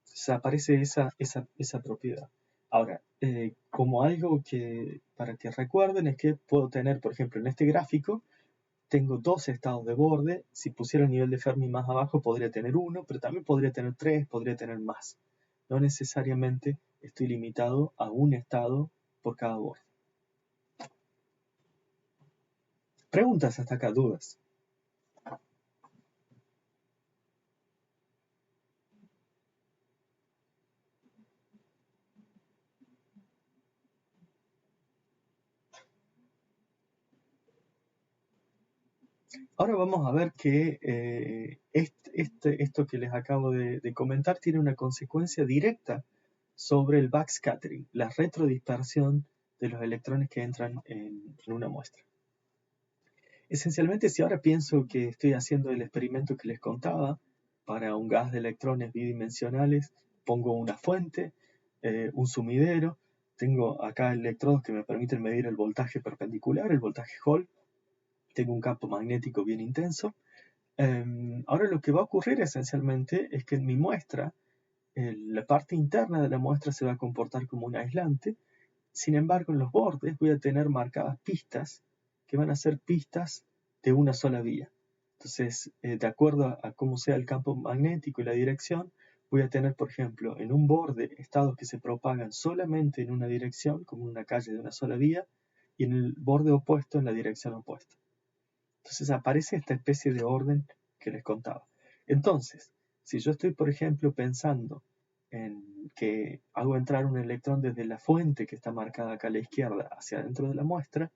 Entonces aparece esa propiedad. Ahora, como algo que para que recuerden es que puedo tener, por ejemplo, en este gráfico, tengo dos estados de borde. Si pusiera el nivel de Fermi más abajo, podría tener uno, pero también podría tener tres, podría tener más. No necesariamente estoy limitado a un estado por cada borde. Preguntas hasta acá, dudas. Ahora vamos a ver que esto que les acabo de comentar tiene una consecuencia directa sobre el backscattering, la retrodispersión de los electrones que entran en una muestra. Esencialmente, si ahora pienso que estoy haciendo el experimento que les contaba para un gas de electrones bidimensionales, pongo una fuente, un sumidero, tengo acá electrodos que me permiten medir el voltaje perpendicular, el voltaje Hall, tengo un campo magnético bien intenso. Ahora lo que va a ocurrir esencialmente es que en mi muestra, la parte interna de la muestra se va a comportar como un aislante. Sin embargo, en los bordes voy a tener marcadas pistas que van a ser pistas de una sola vía. Entonces, de acuerdo a cómo sea el campo magnético y la dirección, voy a tener, por ejemplo, en un borde estados que se propagan solamente en una dirección, como una calle de una sola vía, y en el borde opuesto en la dirección opuesta. Entonces aparece esta especie de orden que les contaba. Entonces, si yo estoy, por ejemplo, pensando en que hago entrar un electrón desde la fuente que está marcada acá a la izquierda hacia adentro de la muestra,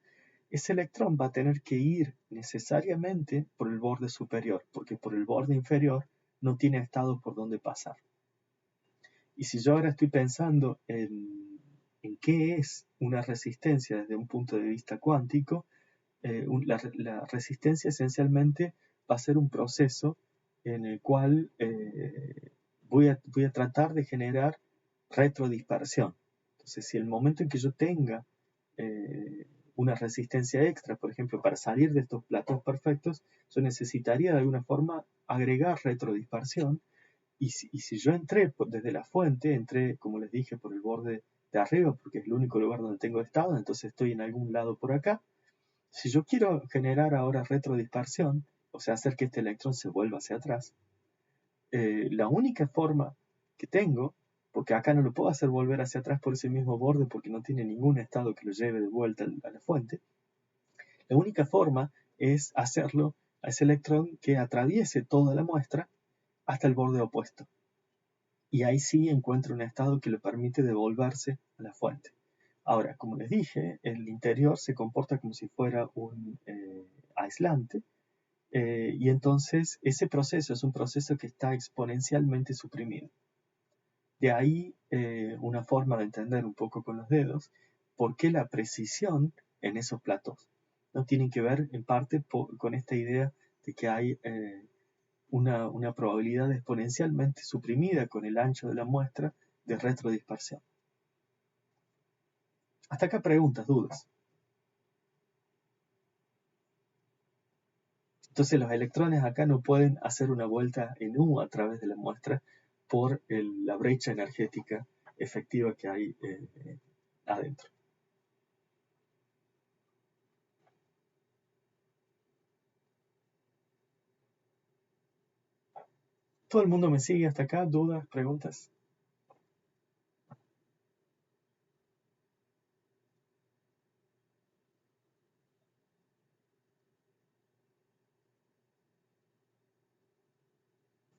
ese electrón va a tener que ir necesariamente por el borde superior, porque por el borde inferior no tiene estados por donde pasar. Y si yo ahora estoy pensando en qué es una resistencia desde un punto de vista cuántico, la resistencia esencialmente va a ser un proceso en el cual voy a tratar de generar retrodispersión. Entonces, si el momento en que yo tenga una resistencia extra, por ejemplo, para salir de estos platos perfectos, yo necesitaría de alguna forma agregar retrodispersión. Y si yo entré desde la fuente, entré, como les dije, por el borde de arriba, porque es el único lugar donde tengo estado, entonces estoy en algún lado por acá. Si yo quiero generar ahora retrodispersión, o sea, hacer que este electrón se vuelva hacia atrás, la única forma que tengo, porque acá no lo puedo hacer volver hacia atrás por ese mismo borde porque no tiene ningún estado que lo lleve de vuelta a la fuente, la única forma es hacerlo a ese electrón que atraviese toda la muestra hasta el borde opuesto. Y ahí sí encuentro un estado que le permite devolverse a la fuente. Ahora, como les dije, el interior se comporta como si fuera un aislante, y entonces ese proceso es un proceso que está exponencialmente suprimido. De ahí una forma de entender un poco con los dedos por qué la precisión en esos platos no tiene que ver en parte con esta idea de que hay una probabilidad exponencialmente suprimida con el ancho de la muestra de retrodispersión. Hasta acá preguntas, dudas. Entonces los electrones acá no pueden hacer una vuelta en U a través de la muestra por la brecha energética efectiva que hay adentro. ¿Todo el mundo me sigue hasta acá? ¿Dudas? ¿Preguntas?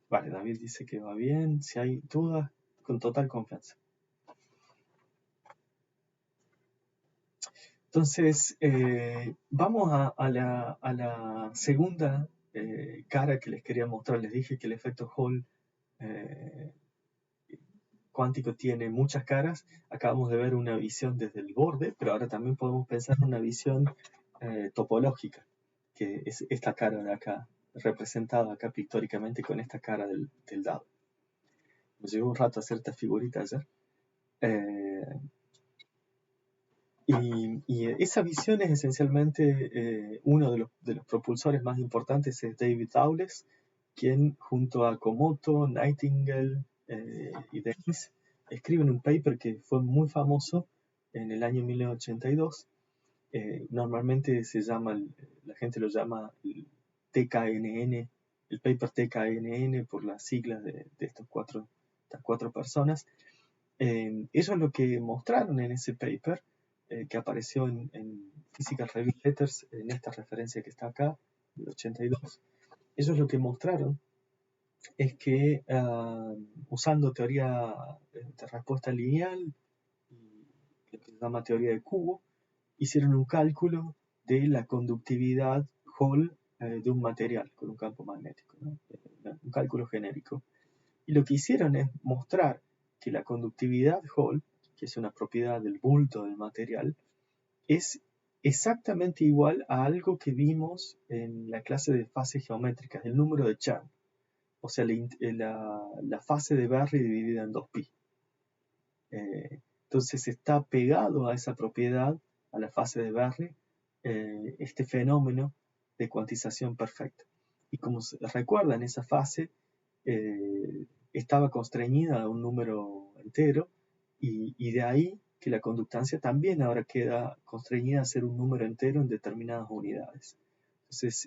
Vale, David dice que va bien. Si hay dudas, con total confianza. Entonces, vamos a la segunda cara que les quería mostrar. Les dije que el efecto Hall cuántico tiene muchas caras. Acabamos de ver una visión desde el borde, pero ahora también podemos pensar en una visión topológica, que es esta cara de acá, representada acá pictóricamente con esta cara del dado. Nos llevó un rato hacer esta figurita ayer. Y esa visión es esencialmente uno de los propulsores más importantes es David Dowles, quien junto a Komoto, Nightingale y Dennis escriben un paper que fue muy famoso en el año 1982. Normalmente la gente lo llama el TKNN, el paper TKNN por las siglas de estas cuatro personas. Ellos lo que mostraron en ese paper, que apareció en Physical Review Letters, en esta referencia que está acá, del 82, ellos lo que mostraron es que usando teoría de respuesta lineal, y lo que se llama teoría de cubo, hicieron un cálculo de la conductividad Hall de un material con un campo magnético, ¿no? Un cálculo genérico. Y lo que hicieron es mostrar que la conductividad Hall, que es una propiedad del bulto del material, es exactamente igual a algo que vimos en la clase de fases geométricas, el número de Chern, o sea, la fase de Berry dividida en 2π. Entonces está pegado a esa propiedad, a la fase de Berry, este fenómeno de cuantización perfecta. Y como se recuerda, en esa fase estaba constreñida a un número entero, y de ahí que la conductancia también ahora queda constreñida a ser un número entero en determinadas unidades. Entonces,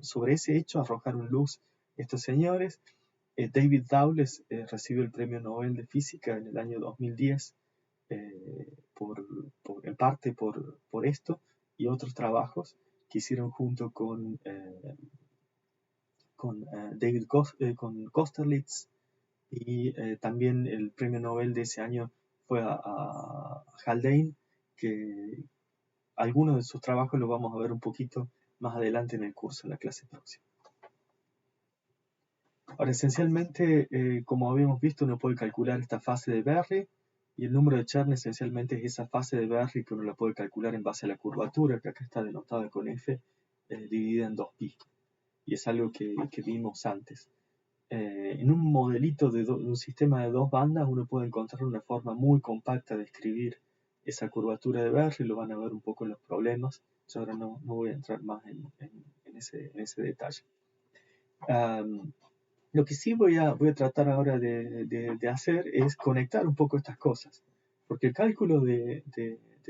sobre ese hecho arrojaron luz estos señores. David Dawles recibió el Premio Nobel de Física en el año 2010 en parte por esto y otros trabajos que hicieron junto con con Kosterlitz, y también el premio Nobel de ese año fue a Haldane, que algunos de sus trabajos los vamos a ver un poquito más adelante en el curso, en la clase próxima. Ahora, esencialmente, como habíamos visto, uno puede calcular esta fase de Berry, y el número de Chern esencialmente es esa fase de Berry que uno la puede calcular en base a la curvatura, que acá está denotada con F, dividida en 2π. Y es algo que vimos antes. En un modelito de un sistema de dos bandas, uno puede encontrar una forma muy compacta de escribir esa curvatura de Berry. Lo van a ver un poco en los problemas. Yo ahora no voy a entrar más en ese detalle. Lo que sí voy a tratar ahora de hacer es conectar un poco estas cosas, porque el cálculo de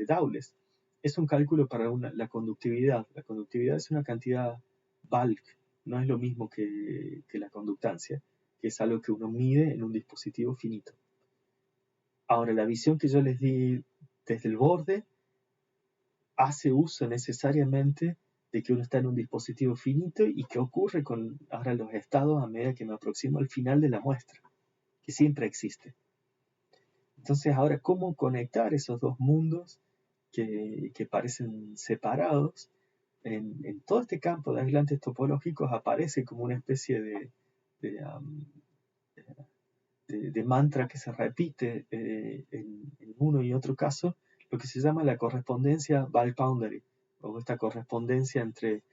Dawles es un cálculo para la conductividad. La conductividad es una cantidad bulk, no es lo mismo que la conductancia, que es algo que uno mide en un dispositivo finito. Ahora, la visión que yo les di desde el borde hace uso necesariamente de que uno está en un dispositivo finito, y que ocurre con ahora los estados a medida que me aproximo al final de la muestra, que siempre existe. Entonces, ahora, ¿cómo conectar esos dos mundos que parecen separados? En todo este campo de aislantes topológicos aparece como una especie de mantra que se repite en uno y otro caso, lo que se llama la correspondencia bulk boundary, o esta correspondencia entre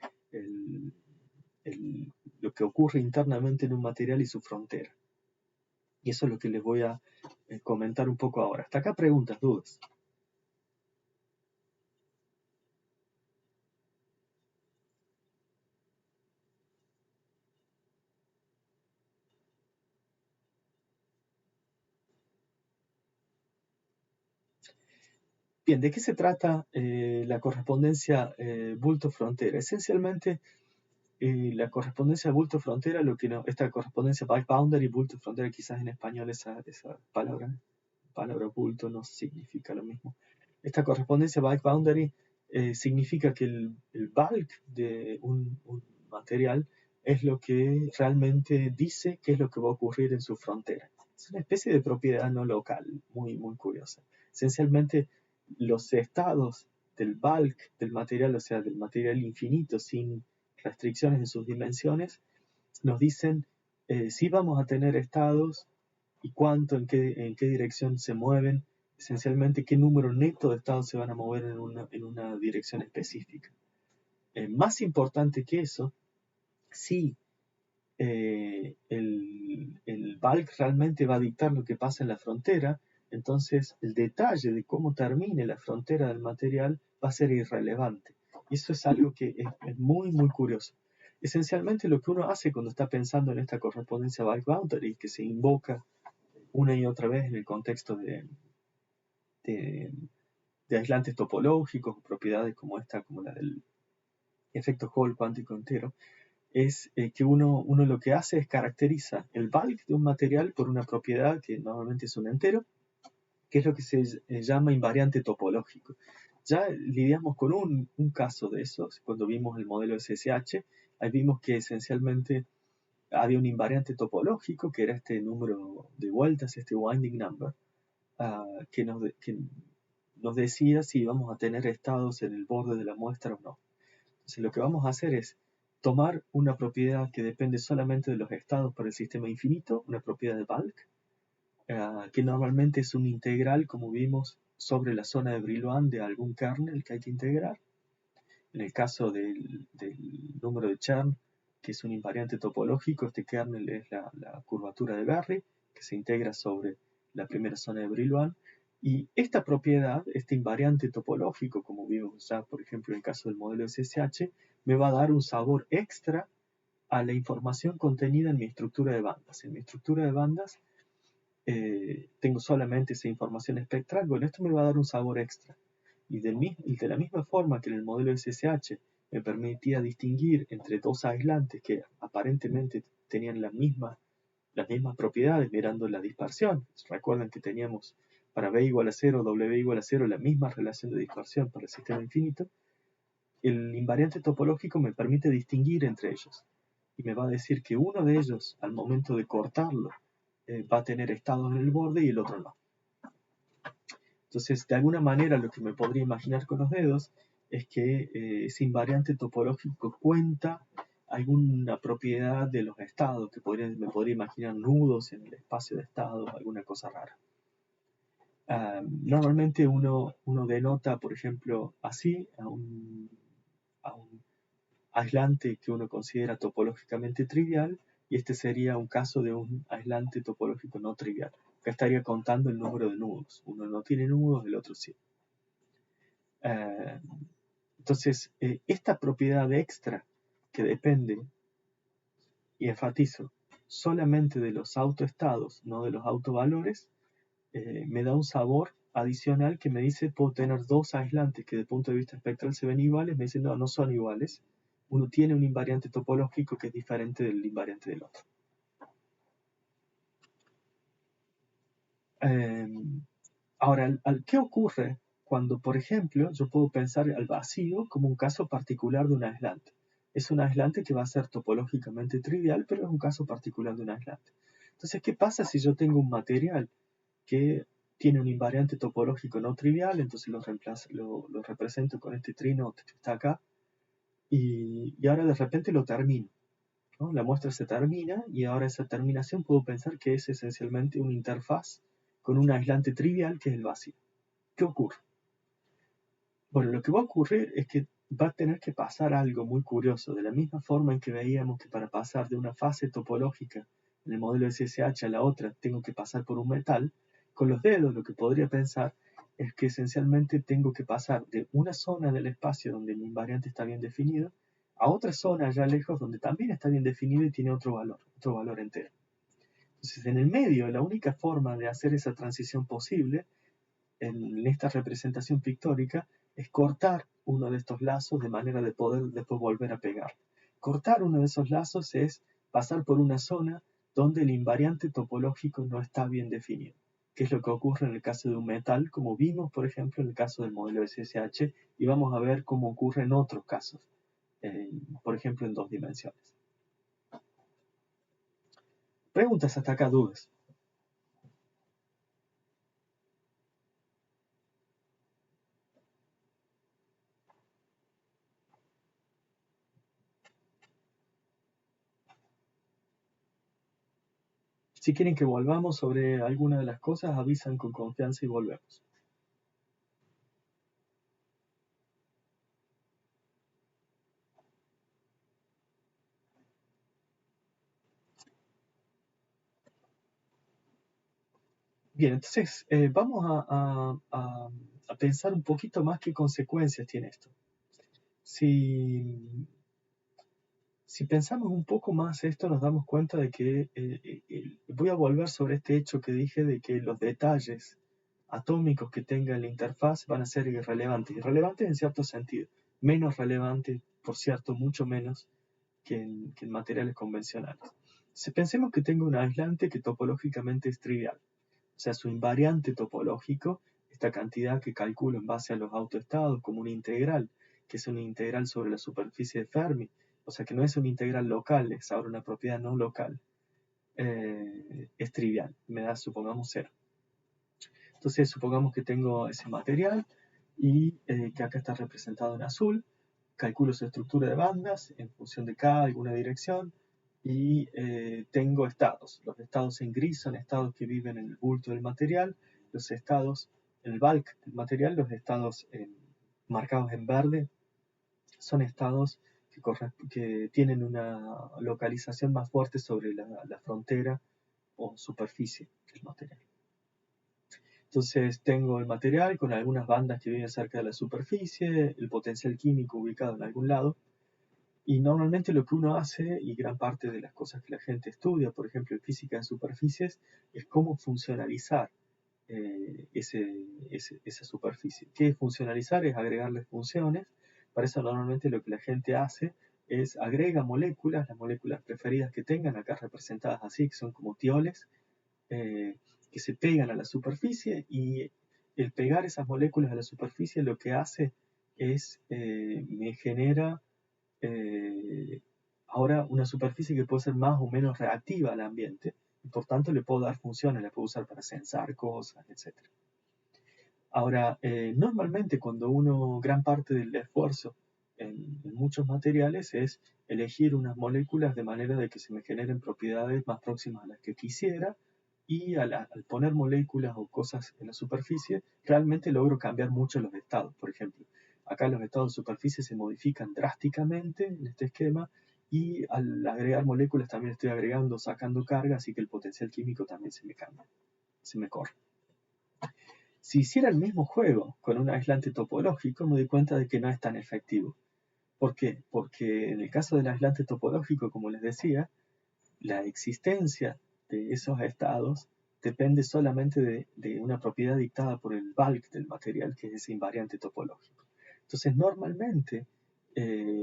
lo que ocurre internamente en un material y su frontera. Y eso es lo que les voy a comentar un poco ahora. Hasta acá, preguntas, dudas. Bien, ¿de qué se trata la correspondencia bulto-frontera? Esencialmente, la correspondencia bulto-frontera, esta correspondencia bulk boundary, bulto-frontera, quizás en español esa palabra bulto no significa lo mismo. Esta correspondencia bulk boundary significa que el bulk de un material es lo que realmente dice qué es lo que va a ocurrir en su frontera. Es una especie de propiedad no local, muy, muy curiosa. Esencialmente, los estados del bulk del material, o sea, del material infinito, sin restricciones en sus dimensiones, nos dicen si vamos a tener estados y cuánto, en qué dirección se mueven, esencialmente qué número neto de estados se van a mover en una dirección específica. Más importante que eso, si el bulk realmente va a dictar lo que pasa en la frontera, entonces el detalle de cómo termine la frontera del material va a ser irrelevante. Y eso es algo que es muy, muy curioso. Esencialmente lo que uno hace cuando está pensando en esta correspondencia bulk boundary, que se invoca una y otra vez en el contexto de aislantes topológicos, propiedades como esta, como la del efecto Hall cuántico entero, es que uno lo que hace es caracteriza el bulk de un material por una propiedad que normalmente es un entero, que es lo que se llama invariante topológico. Ya lidiamos con un caso de esos cuando vimos el modelo SSH. Ahí vimos que esencialmente había un invariante topológico, que era este número de vueltas, este winding number, que nos decía si íbamos a tener estados en el borde de la muestra o no. Entonces lo que vamos a hacer es tomar una propiedad que depende solamente de los estados para el sistema infinito, una propiedad de bulk, que normalmente es un integral, como vimos, sobre la zona de Brillouin de algún kernel que hay que integrar. En el caso del número de Chern, que es un invariante topológico, este kernel es la curvatura de Berry, que se integra sobre la primera zona de Brillouin. Y esta propiedad, este invariante topológico, como vimos ya, por ejemplo, en el caso del modelo SSH, me va a dar un sabor extra a la información contenida en mi estructura de bandas. En mi estructura de bandas tengo solamente esa información espectral. Bueno, esto me va a dar un sabor extra. Y de la misma forma que en el modelo SSH me permitía distinguir entre dos aislantes que aparentemente tenían las mismas propiedades mirando la dispersión. Recuerden que teníamos para B igual a 0, W igual a 0 la misma relación de dispersión para el sistema infinito. El invariante topológico me permite distinguir entre ellos. Y me va a decir que uno de ellos, al momento de cortarlo, va a tener estados en el borde y el otro no. Entonces, de alguna manera, lo que me podría imaginar con los dedos es que ese invariante topológico cuenta alguna propiedad de los estados, que me podría imaginar nudos en el espacio de estados, alguna cosa rara. Normalmente uno denota, por ejemplo, así a un aislante que uno considera topológicamente trivial, y este sería un caso de un aislante topológico no trivial. Acá estaría contando el número de nudos. Uno no tiene nudos, el otro sí. Entonces, esta propiedad extra que depende, y enfatizo, solamente de los autoestados, no de los autovalores, me da un sabor adicional que me dice, puedo tener dos aislantes que desde el punto de vista espectral se ven iguales, me dicen, no, no son iguales. Uno tiene un invariante topológico que es diferente del invariante del otro. Ahora, ¿qué ocurre cuando, por ejemplo, yo puedo pensar al vacío como un caso particular de un aislante? Es un aislante que va a ser topológicamente trivial, pero es un caso particular de un aislante. Entonces, ¿qué pasa si yo tengo un material que tiene un invariante topológico no trivial? Entonces lo represento con este trino que está acá, y ahora de repente lo termino, ¿no? La muestra se termina, y ahora esa terminación puedo pensar que es esencialmente una interfaz con un aislante trivial que es el vacío. ¿Qué ocurre? Bueno, lo que va a ocurrir es que va a tener que pasar algo muy curioso, de la misma forma en que veíamos que para pasar de una fase topológica en el modelo SSH a la otra tengo que pasar por un metal. Con los dedos lo que podría pensar es que esencialmente tengo que pasar de una zona del espacio donde mi invariante está bien definido a otra zona allá lejos donde también está bien definido y tiene otro valor entero. Entonces, en el medio, la única forma de hacer esa transición posible en esta representación pictórica es cortar uno de estos lazos de manera de poder después volver a pegar. Cortar uno de esos lazos es pasar por una zona donde el invariante topológico no está bien definido, que es lo que ocurre en el caso de un metal, como vimos, por ejemplo, en el caso del modelo SSH, y vamos a ver cómo ocurre en otros casos, por ejemplo, en dos dimensiones. Preguntas hasta acá, dudas. Si quieren que volvamos sobre alguna de las cosas, avisan con confianza y volvemos. Bien, entonces vamos a pensar un poquito más qué consecuencias tiene esto. Si pensamos un poco más esto, nos damos cuenta de que voy a volver sobre este hecho que dije de que los detalles atómicos que tenga la interfaz van a ser irrelevantes. Irrelevantes en cierto sentido. Menos relevantes, por cierto, mucho menos que en materiales convencionales. Si pensemos que tengo un aislante que topológicamente es trivial. O sea, su invariante topológico, esta cantidad que calculo en base a los autoestados como una integral, que es una integral sobre la superficie de Fermi, o sea que no es una integral local, es ahora una propiedad no local, es trivial, me da, supongamos, 0. Entonces, supongamos que tengo ese material y que acá está representado en azul. calculo su estructura de bandas en función de cada alguna dirección y tengo estados. Los estados en gris son estados que viven en el bulto del material, los estados en el bulk del material, los estados marcados en verde son estados que tienen una localización más fuerte sobre la frontera o superficie del material. Entonces tengo el material con algunas bandas que viven cerca de la superficie, el potencial químico ubicado en algún lado, y normalmente lo que uno hace, y gran parte de las cosas que la gente estudia, por ejemplo en física de superficies, es cómo funcionalizar esa superficie. ¿Qué es funcionalizar? Es agregarle funciones. Para eso normalmente lo que la gente hace es agrega moléculas, las moléculas preferidas que tengan, acá representadas así, que son como tioles, que se pegan a la superficie, y el pegar esas moléculas a la superficie lo que hace es, me genera ahora una superficie que puede ser más o menos reactiva al ambiente, y por tanto le puedo dar funciones, la puedo usar para sensar cosas, etc. Ahora, normalmente cuando gran parte del esfuerzo en muchos materiales es elegir unas moléculas de manera de que se me generen propiedades más próximas a las que quisiera, y al poner moléculas o cosas en la superficie, realmente logro cambiar mucho los estados. Por ejemplo, acá los estados de superficie se modifican drásticamente en este esquema, y al agregar moléculas también estoy agregando, sacando carga, así que el potencial químico también se me cambia, se me corre. Si hiciera el mismo juego con un aislante topológico, me doy cuenta de que no es tan efectivo. ¿Por qué? Porque en el caso del aislante topológico, como les decía, la existencia de esos estados depende solamente de una propiedad dictada por el bulk del material, que es ese invariante topológico. Entonces, normalmente,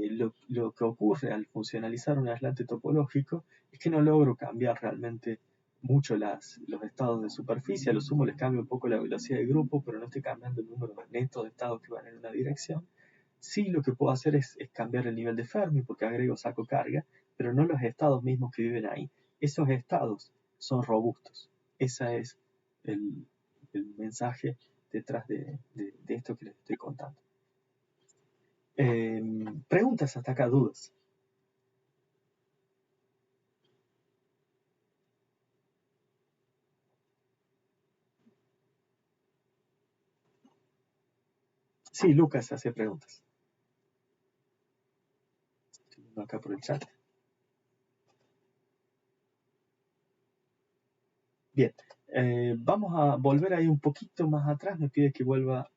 lo que ocurre al funcionalizar un aislante topológico es que no logro cambiar realmente mucho los estados de superficie. A lo sumo les cambio un poco la velocidad de grupo, pero no estoy cambiando el número neto de estados que van en una dirección. Sí, lo que puedo hacer es cambiar el nivel de Fermi, porque agrego, saco carga, pero no los estados mismos que viven ahí. Esos estados son robustos. Ese es el mensaje detrás de esto que les estoy contando. Preguntas hasta acá, dudas. Sí, Lucas hace preguntas. Estoy viendo acá por el chat. Bien, vamos a volver ahí un poquito más atrás. Me pide que vuelva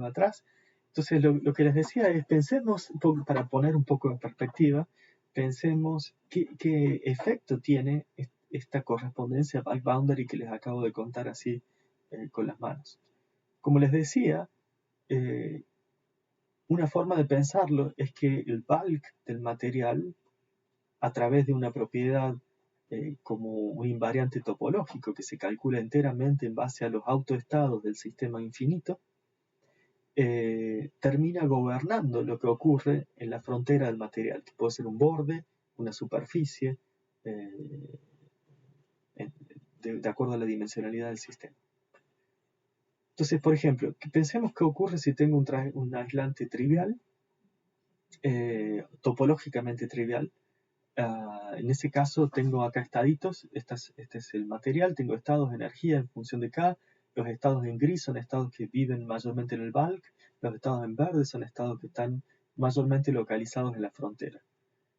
atrás. Entonces, lo que les decía es, pensemos, para poner un poco en perspectiva, pensemos qué efecto tiene esta correspondencia bulk boundary que les acabo de contar así con las manos. Como les decía, una forma de pensarlo es que el bulk del material, a través de una propiedad como un invariante topológico que se calcula enteramente en base a los autoestados del sistema infinito, termina gobernando lo que ocurre en la frontera del material, que puede ser un borde, una superficie, de acuerdo a la dimensionalidad del sistema. Entonces, por ejemplo, pensemos qué ocurre si tengo un aislante trivial, topológicamente trivial. En ese caso tengo acá estaditos, este es el material, tengo estados de energía en función de K, los estados en gris son estados que viven mayormente en el bulk, los estados en verde son estados que están mayormente localizados en la frontera.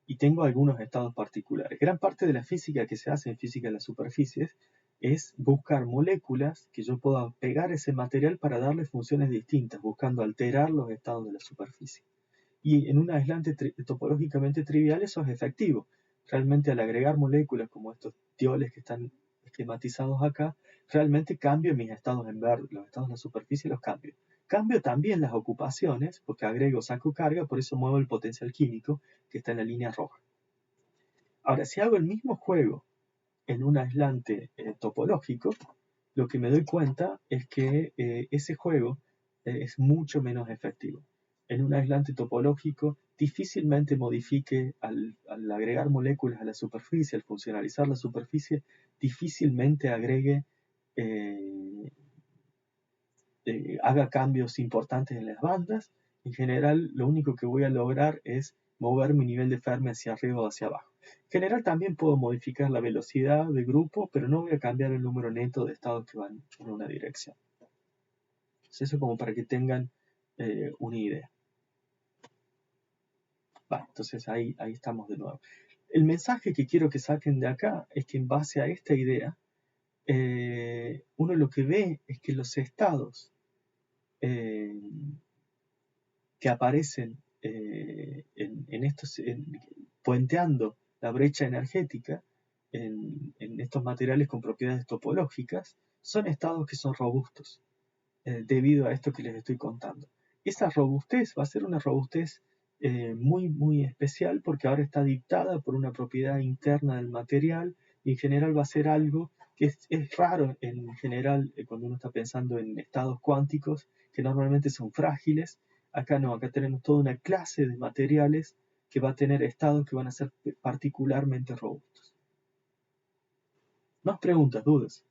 Y tengo algunos estados particulares. Gran parte de la física que se hace en física de las superficies es buscar moléculas que yo pueda pegar a ese material para darle funciones distintas, buscando alterar los estados de la superficie. Y en un aislante topológicamente trivial eso es efectivo. Realmente al agregar moléculas como estos tioles que están esquematizados acá, realmente cambio mis estados en verde, los estados de la superficie los cambio. Cambio también las ocupaciones, porque agrego, saco carga, por eso muevo el potencial químico que está en la línea roja. Ahora, si hago el mismo juego en un aislante topológico, lo que me doy cuenta es que ese juego es mucho menos efectivo. En un aislante topológico difícilmente modifique al agregar moléculas a la superficie, al funcionalizar la superficie, difícilmente agregue, haga cambios importantes en las bandas, en general lo único que voy a lograr es mover mi nivel de Fermi hacia arriba o hacia abajo. En general también puedo modificar la velocidad de grupo, pero no voy a cambiar el número neto de estados que van en una dirección. Entonces, eso como para que tengan una idea. Entonces ahí estamos de nuevo. El mensaje que quiero que saquen de acá es que en base a esta idea, uno lo que ve es que los estados que aparecen puenteando la brecha energética en estos materiales con propiedades topológicas, son estados que son robustos, debido a esto que les estoy contando. Esa robustez va a ser una robustez muy, muy especial porque ahora está dictada por una propiedad interna del material y en general va a ser algo que es raro en general cuando uno está pensando en estados cuánticos que normalmente son frágiles. Acá no, acá tenemos toda una clase de materiales que va a tener estados que van a ser particularmente robustos. Más preguntas, dudas.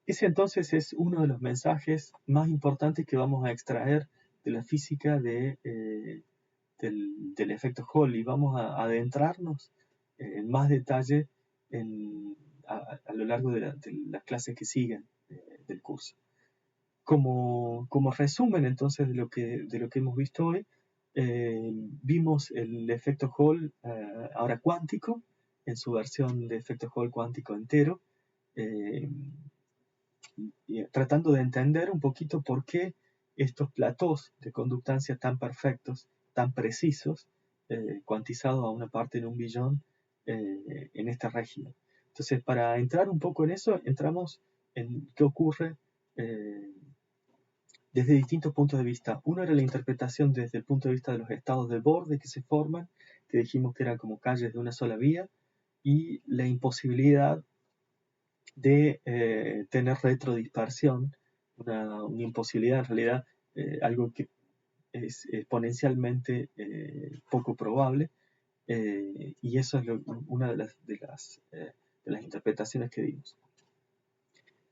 Ese entonces es uno de los mensajes más importantes que vamos a extraer de la física del efecto Hall y vamos a adentrarnos en más detalle a lo largo de las clases que siguen del curso. Como resumen entonces de lo que hemos visto hoy, vimos el efecto Hall ahora cuántico en su versión de efecto Hall cuántico entero, tratando de entender un poquito por qué estos platós de conductancia tan perfectos, tan precisos, cuantizados a una parte en un billón en este régimen. Entonces, para entrar un poco en eso, entramos en qué ocurre desde distintos puntos de vista. Uno era la interpretación desde el punto de vista de los estados de borde que se forman, que dijimos que eran como calles de una sola vía, y la imposibilidad de tener retrodispersión, una imposibilidad en realidad, algo que es exponencialmente poco probable, y eso es una de las interpretaciones que dimos.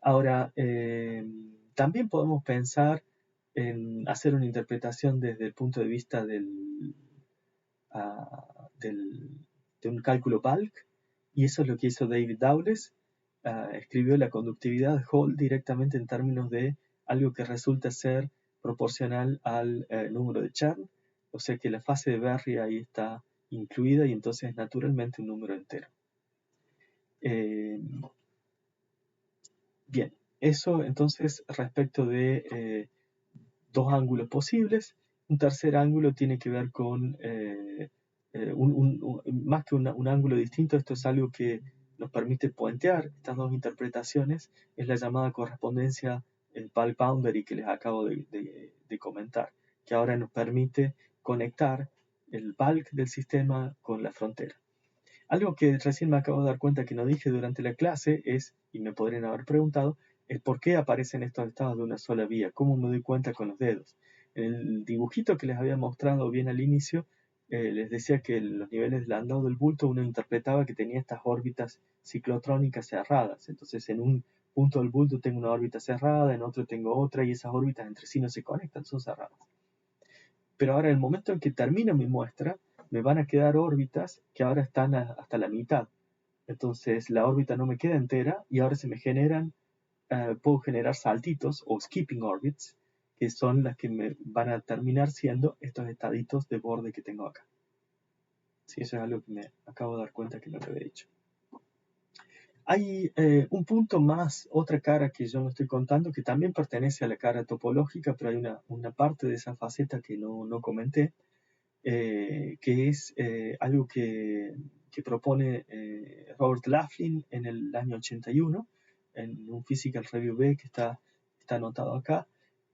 Ahora, también podemos pensar en hacer una interpretación desde el punto de vista de un cálculo bulk, y eso es lo que hizo David Dawles. Escribió la conductividad de Hall directamente en términos de algo que resulta ser proporcional al número de Chern, o sea que la fase de Berry ahí está incluida y entonces es naturalmente un número entero. Bien, eso entonces respecto de dos ángulos posibles. Un tercer ángulo tiene que ver con, más que un ángulo distinto, esto es algo que nos permite puentear estas dos interpretaciones, es la llamada correspondencia, el bulk boundary que les acabo de comentar, que ahora nos permite conectar el bulk del sistema con la frontera. Algo que recién me acabo de dar cuenta que no dije durante la clase es, y me podrían haber preguntado, es por qué aparecen estos estados de una sola vía, cómo me doy cuenta con los dedos. En el dibujito que les había mostrado bien al inicio, les decía que los niveles del Landau del bulto uno interpretaba que tenía estas órbitas ciclotrónicas cerradas. Entonces en un punto del bulto tengo una órbita cerrada, en otro tengo otra, y esas órbitas entre sí no se conectan, son cerradas. Pero ahora, en el momento en que termino mi muestra, me van a quedar órbitas que ahora están hasta la mitad. Entonces la órbita no me queda entera y ahora se me generan, puedo generar saltitos o skipping orbits, que son las que me van a terminar siendo estos estaditos de borde que tengo acá. Sí, eso es algo que me acabo de dar cuenta que no lo había dicho. Hay un punto más, otra cara que yo no estoy contando, que también pertenece a la cara topológica, pero hay una parte de esa faceta que no comenté, que es algo que propone Robert Laughlin en el año 81, en un Physical Review B que está anotado acá,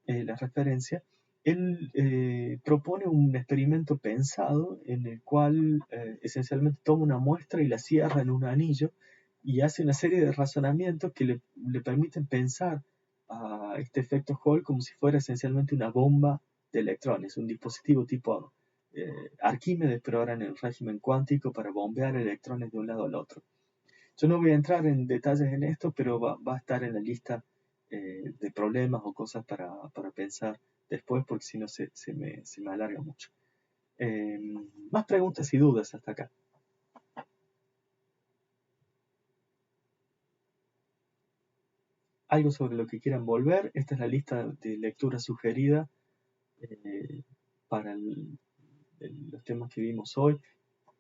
la referencia. Él propone un experimento pensado en el cual esencialmente toma una muestra y la cierra en un anillo y hace una serie de razonamientos que le permiten pensar a este efecto Hall como si fuera esencialmente una bomba electrones, un dispositivo tipo Arquímedes, pero ahora en el régimen cuántico para bombear electrones de un lado al otro. Yo no voy a entrar en detalles en esto, pero va a estar en la lista de problemas o cosas para pensar después, porque si no se me alarga mucho. Más preguntas y dudas hasta acá. Algo sobre lo que quieran volver. Esta es la lista de lectura sugerida para los temas que vimos hoy.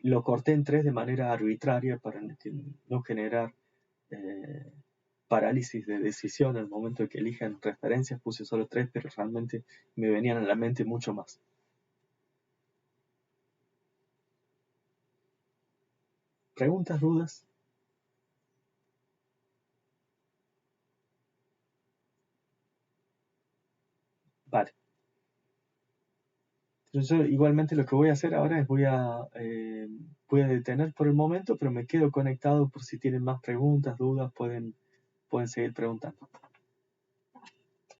Lo corté en 3 de manera arbitraria para no generar parálisis de decisión al momento de que elijan referencias. Puse solo 3, pero realmente me venían a la mente mucho más. ¿Preguntas, dudas? Vale. Entonces yo igualmente lo que voy a hacer ahora es voy a detener por el momento, pero me quedo conectado por si tienen más preguntas, dudas, pueden seguir preguntando.